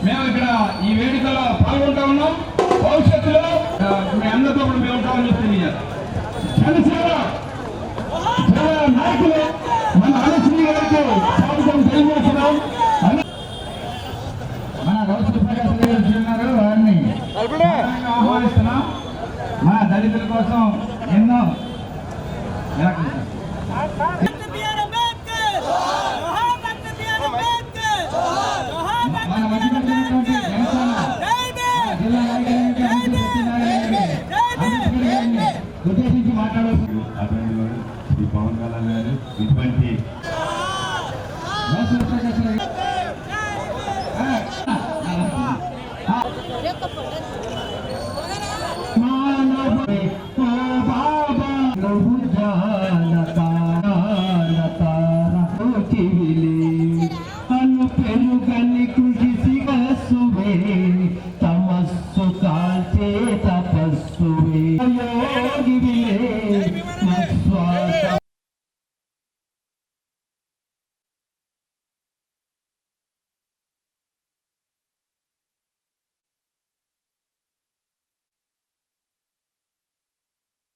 మేము ఇక్కడ ఈ వేదికలో పాల్గొంటా ఉన్నాం. భవిష్యత్తులో మీ అందరితో కూడా మేము ఉంటామని చెప్తుంది. జనసేన నాయకులు మన అలశ్రీ గారికి స్వాగతం తెలియజేస్తున్నాం. మన రౌతు ప్రకాశ్ గారు ఉన్నారు, వారిని ఆహ్వానిస్తున్నాం. మన దళితుల కోసం ఎన్నో ఉద్దేశించి మాట్లాడుతున్నారు శ్రీ పవన్ కళ్యాణ్ గారు. ఇటువంటి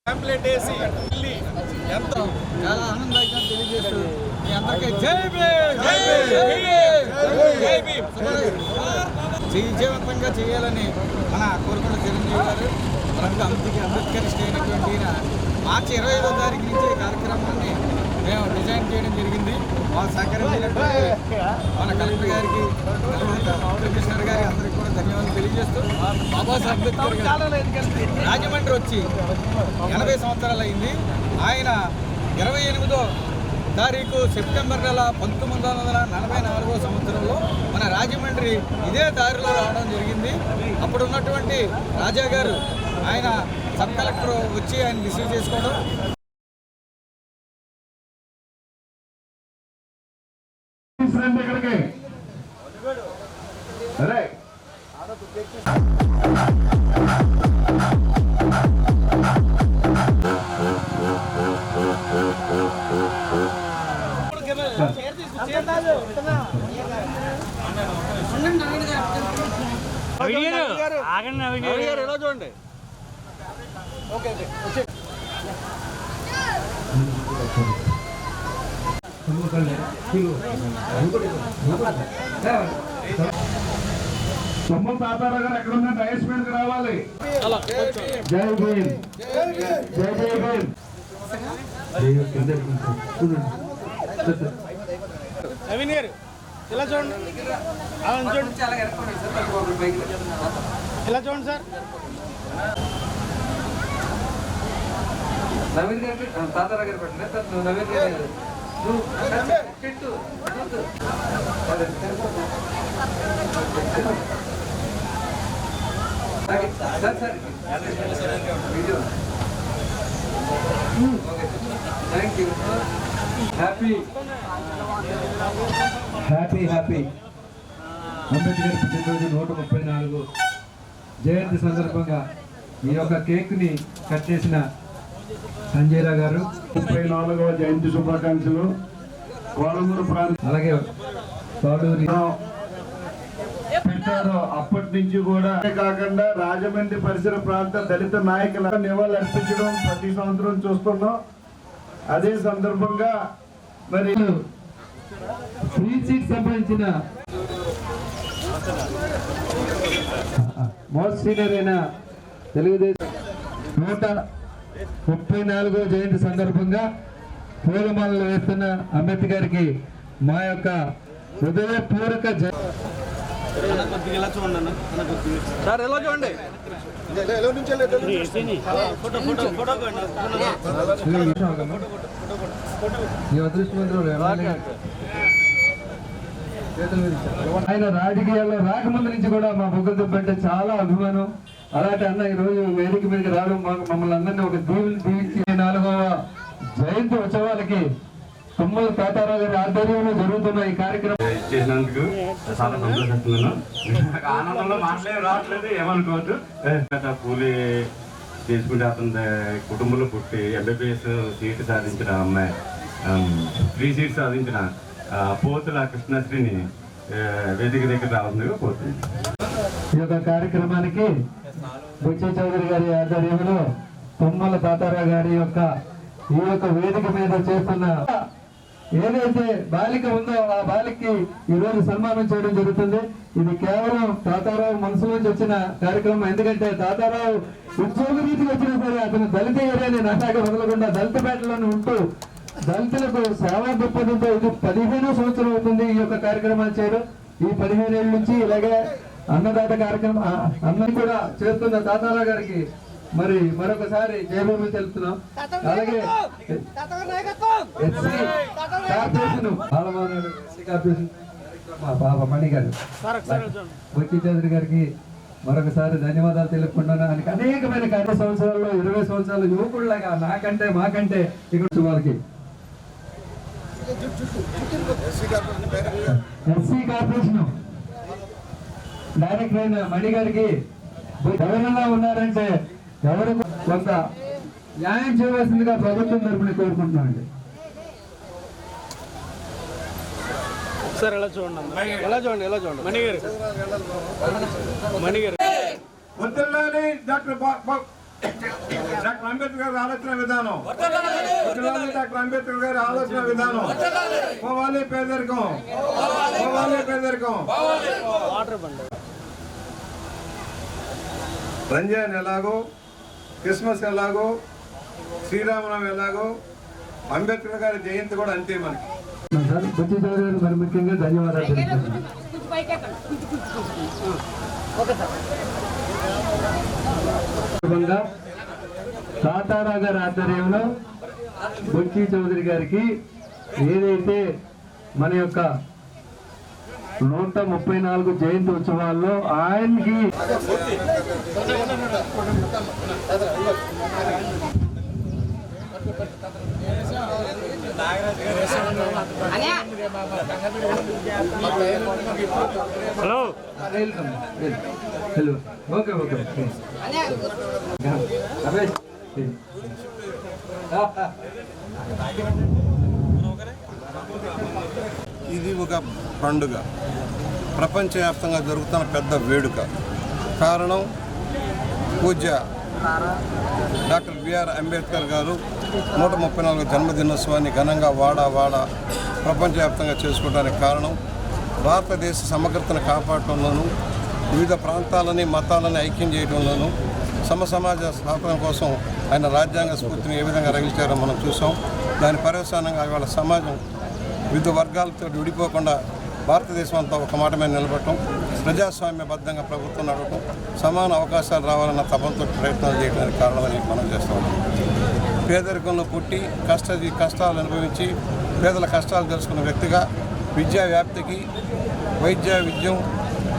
ప్యాంప్లెట్ వేసి వెళ్ళి ఎంతో చాలా ఆనందంగా తెలియజేస్తూ మీ అందరికీ జై భీమ్, జై భీమ్, జై భీమ్. విజయవంతంగా చేయాలని మన కోరుకున్న చిరంజీవి గారు మనకు అంబేద్కరిస్ట్ అయినటువంటి మార్చి 25వ తారీఖు నుంచి ఈ కార్యక్రమాన్ని మేము డిజైన్ చేయడం జరిగింది. వాళ్ళు సహకరించినటువంటి మన కలెక్టర్ గారికి, కమిషనర్ గారికి అందరికీ కూడా ధన్యవాదాలు తెలియజేస్తూ బాబాసాహెబ్ అంబేద్కర్ గారు రాజమండ్రి వచ్చి 80 సంవత్సరాలు అయింది. ఆయన 28వ తారీఖు సెప్టెంబర్ నెల 1944వ సంవత్సరంలో మన రాజమండ్రి ఇదే దారిలో రావడం జరిగింది. అప్పుడు ఉన్నటువంటి రాజా గారు ఆయన సబ్ కలెక్టర్ వచ్చి ఆయన రిసీవ్ చేసుకోవడం. ఎలా చూడండి. ఓకే సొమ్ము తాతారావు గారు ఎక్కడ ఉన్న డైస్ మీదకి రావాలి. జై భీమ్, జై జై భీమ్. నవీన్ గారు ఇలా చూడండి, ఇలా చూడండి సార్. నవీన్ గారికి తాతారావు గారు పెట్టండి. నవీన్ గారు thank you. Happy happy happy Ambedkar పుట్టినరోజు 134 జయంతి సందర్భంగా ఈ యొక్క కేక్ని కట్ చేసిన సంజయరావు గారు 34వ జయంతి శుభాకాంక్షలు. కోలమూరు ప్రాంతం అలాగే తోడూరి పెట్టారు. అప్పటి నుంచి కూడా కాకుండా రాజమండ్రి పరిసర ప్రాంత దళిత నాయకుల నివాళులు అర్పించడం ప్రతి సంవత్సరం చూస్తున్నాం. అదే సందర్భంగా మరి ఫ్రీ సీట్ సంబంధించిన మోస్ట్ సీనియర్ అయిన తెలుగుదేశం 134వ జయంతి సందర్భంగా పూలమాలలు వేస్తున్న అంబేద్కర్కి మా యొక్క హృదయపూర్వక ఇలా చూడండి సార్, ఎలా చూడండి. ఈ అదృష్టవంతుడు ఆయన రాజకీయాల్లో రాకముందు నుంచి కూడా మా బొగ్గలతో అంటే చాలా అభిమానం. అలాంటి అన్న ఈ రోజు వేదిక మీదకి రావడం మమ్మల్ని అందరినీ ఒక దీవించి 4వ జయంతి ఉత్సవాలకి తుమ్మల తాతారావు గారి ఆధ్వర్యంలో జరుగుతున్న ఈ కార్యక్రమం చేసినందుకు చాలా సంతోషిస్తున్నాను. ఆనందంలో మాట్లాడే రావట్లేదు, ఏమనుకోవద్దు. పూలి తీసుకుంటే అతని కుటుంబంలో పుట్టి ఎంబీబీఎస్ సీట్ సాధించిన అమ్మాయి, ఫ్రీ సీట్ సాధించిన పోతుల కృష్ణశ్రీని వేదిక దగ్గర రావాల్సిందిగా పోతుంది. ఈ యొక్క కార్యక్రమానికి బుచ్చి చౌదరి గారి ఆధ్వర్యంలో తుమ్మల తాతారావు గారి యొక్క ఈ యొక్క వేదిక మీద చేస్తున్న ఏదైతే బాలిక ఉందో ఆ బాలికకి ఈ రోజు సన్మానం చేయడం జరుగుతుంది. ఇది కేవలం తాతారావు మనసులోంచి వచ్చిన కార్యక్రమం. ఎందుకంటే తాతారావు ఉద్యోగ రీతికి వచ్చినా సరే అతను దళిత ఏరియాని నాటాక వదలకుండా దళితపేటలోనే ఉంటూ దళితులకు సేవా దృక్పథంతో ఇది 15వ సంవత్సరం అవుతుంది ఈ యొక్క కార్యక్రమాలు చేయడం. ఈ 15 ఏళ్ళ నుంచి ఇలాగే అన్నదాత కార్యక్రమం అన్నది కూడా చేస్తున్న తాతారావు గారికి మరి మరొకసారి జయభూమి తెలుపుతున్నాం. అలాగే కార్పొరేషన్ మా పాప మణి గారు బొచ్చి చౌదరి గారికి మరొకసారి ధన్యవాదాలు తెలుపుకుంటున్నాను. ఆయనకి అనేకమైన 10 సంవత్సరాల్లో 20 సంవత్సరాలు యువకుల్లాగా నాకంటే మాకంటే ఇక్కడ వాళ్ళకి ఎస్సీ కార్పొరేషన్ డైరెక్టర్ అయిన మణి గారికి ఎవరైనా ఉన్నారంటే ఎవరు కొంత న్యాయం చేయవలసిందిగా ప్రభుత్వం తరపున కోరుకుంటున్నామండి. సార్ ఎలా చూడండి, ఎలా చూడండి, ఎలా చూడండి. మణిగారు వద్దలాలి డాక్టర్ అంబేద్కర్ గారి ఆలోచన విధానం, డాక్టర్ అంబేద్కర్ గారి ఆలోచన విధానం. పోవాలి పేదరికం, పోవాలి పేదరికం. రంజాన్ ఎలాగో, క్రిస్మస్ ఎలాగో, శ్రీరామనవమి ఎలాగో, అంబేద్కర్ గారి జయంతి కూడా అంతే. మనకి బుచ్చి చౌదరి గారు మరి ముఖ్యంగా ధన్యవాదాలు తెలుపుతున్నాను. తాతారా గారి ఆధ్వర్యంలో బుచ్చి చౌదరి గారికి ఏదైతే మన యొక్క 134 జయంతి ఉత్సవాల్లో ఆయనకి హలో హలో ఓకే ఓకే ఇది ఒక పండుగ, ప్రపంచవ్యాప్తంగా జరుగుతున్న పెద్ద వేడుక. కారణం పూజ్య డాక్టర్ బిఆర్ అంబేద్కర్ గారు 134 జన్మదినోత్సవాన్ని ఘనంగా వాడ ప్రపంచవ్యాప్తంగా చేసుకోవడానికి కారణం భారతదేశ సమగ్రతను కాపాడటంలోనూ, వివిధ ప్రాంతాలని మతాలని ఐక్యం చేయడంలోనూ, సమాజ స్థాపన కోసం ఆయన రాజ్యాంగ స్ఫూర్తిని ఏ విధంగా రగిల్చారో మనం చూసాం. దాని పర్యవసానంగా ఇవాళ సమాజం వివిధ వర్గాలతో విడిపోకుండా భారతదేశం అంతా ఒక మాట మీద నిలబడటం, ప్రజాస్వామ్యబద్ధంగా ప్రభుత్వం నడవటం, సమాన అవకాశాలు రావాలన్న తపంతో ప్రయత్నాలు చేయడానికి కారణమని మనం చేస్తూ ఉన్నాం. పేదరికంలో పుట్టి కష్టాలు అనుభవించి పేదల కష్టాలు తెలుసుకున్న వ్యక్తిగా విద్యా వ్యాప్తికి, విద్యం,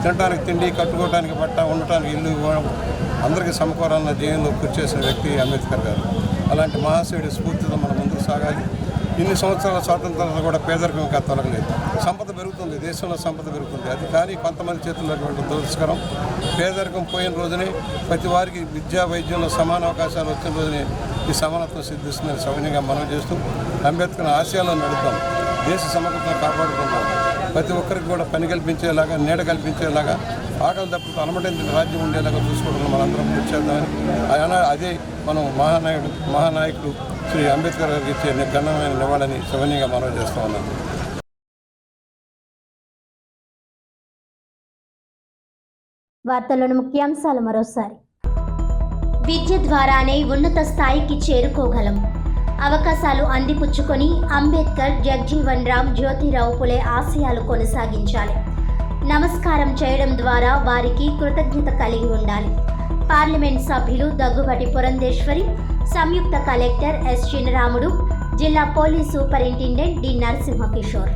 తినడానికి తిండి, కట్టుకోవడానికి బట్ట, ఉండటానికి ఇల్లు ఇవ్వడం, అందరికీ సమకూరాలన్న ధ్యేయంలో కృషి చేసిన వ్యక్తి అంబేద్కర్ గారు. అలాంటి మహాశయుడి స్ఫూర్తితో మనం ముందుకు సాగాలి. ఇన్ని సంవత్సరాల స్వాతంత్రాలు కూడా పేదరికం ఇంకా తొలగలేదు. సంపద పెరుగుతుంది, దేశంలో సంపద పెరుగుతుంది. అది కానీ కొంతమంది చేతుల్లో దురస్కరం. పేదరికం పోయిన రోజునే ప్రతి వారికి విద్యా వైద్యంలో సమాన అవకాశాలు వచ్చిన రోజునే ఈ సమానత్వం సిద్ధిస్తుందని సౌన్యంగా మనం చేస్తూ అంబేద్కర్ ఆశయాలను నడుపుతాం. దేశ సమగ్రతను కాపాడుకుంటాం. ప్రతి ఒక్కరికి కూడా పని కల్పించేలాగా, నీడ కల్పించేలాగా, ఆకలి తప్పుతో అలమటించిన రాజ్యం ఉండేలాగా చూసుకోవడం మనందరం కృషి చేద్దామని, అదే మనం మహానాయకుడు శ్రీ అంబేద్కర్ గారికి ఇచ్చే ఘనమైన నివాళని సౌన్యంగా మనం చేస్తూ ఉన్నాం. వార్తల్లోని ముఖ్యాంశాలు మరోసారి. విద్య ద్వారానే ఉన్నత స్థాయికి చేరుకోగలం. అవకాశాలు అందిపుచ్చుకొని అంబేద్కర్, జగ్జీవన్ రామ్, జ్యోతిరావు పులే ఆశయాలు కొనసాగించాలి. నమస్కారం చేయడం ద్వారా వారికి కృతజ్ఞత కలిగి ఉండాలి. పార్లమెంట్ సభ్యులు దగ్గుబాటి పురంధేశ్వరి, సంయుక్త కలెక్టర్ ఎస్ చినరాముడు, జిల్లా పోలీస్ సూపరింటెండెంట్ డి నరసింహకిషోర్.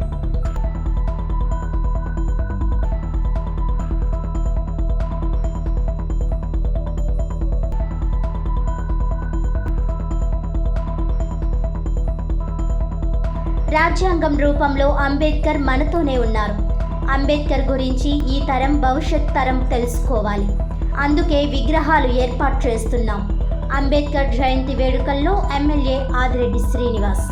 రాజ్యాంగం రూపంలో అంబేద్కర్ మనతోనే ఉన్నారు. అంబేద్కర్ గురించి ఈ తరం భవిష్యత్ తరం తెలుసుకోవాలి. అందుకే విగ్రహాలు ఏర్పాటు చేస్తున్నాం. అంబేద్కర్ జయంతి వేడుకల్లో ఎమ్మెల్యే ఆదిరెడ్డి శ్రీనివాస్.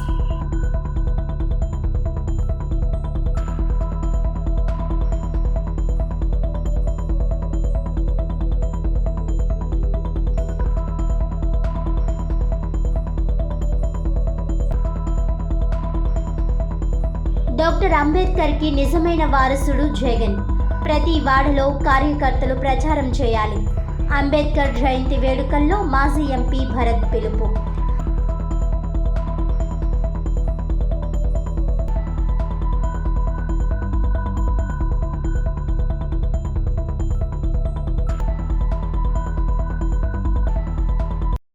డాక్టర్ అంబేద్కర్కి నిజమైన వారసుడు జగన్. ప్రతి వాడలో కార్యకర్తలు ప్రచారం చేయాలి. అంబేద్కర్ జయంతి వేడుకల్లో మాజీ ఎంపీ భరత్ పిలుపు.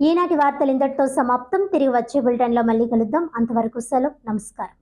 ఈనాటి వార్తలు ఇంతటితో సమాప్తం. తిరిగి వచ్చే బులెటిన్లో మళ్ళీ కలుద్దాం. అంతవరకు సెలవు. నమస్కారం.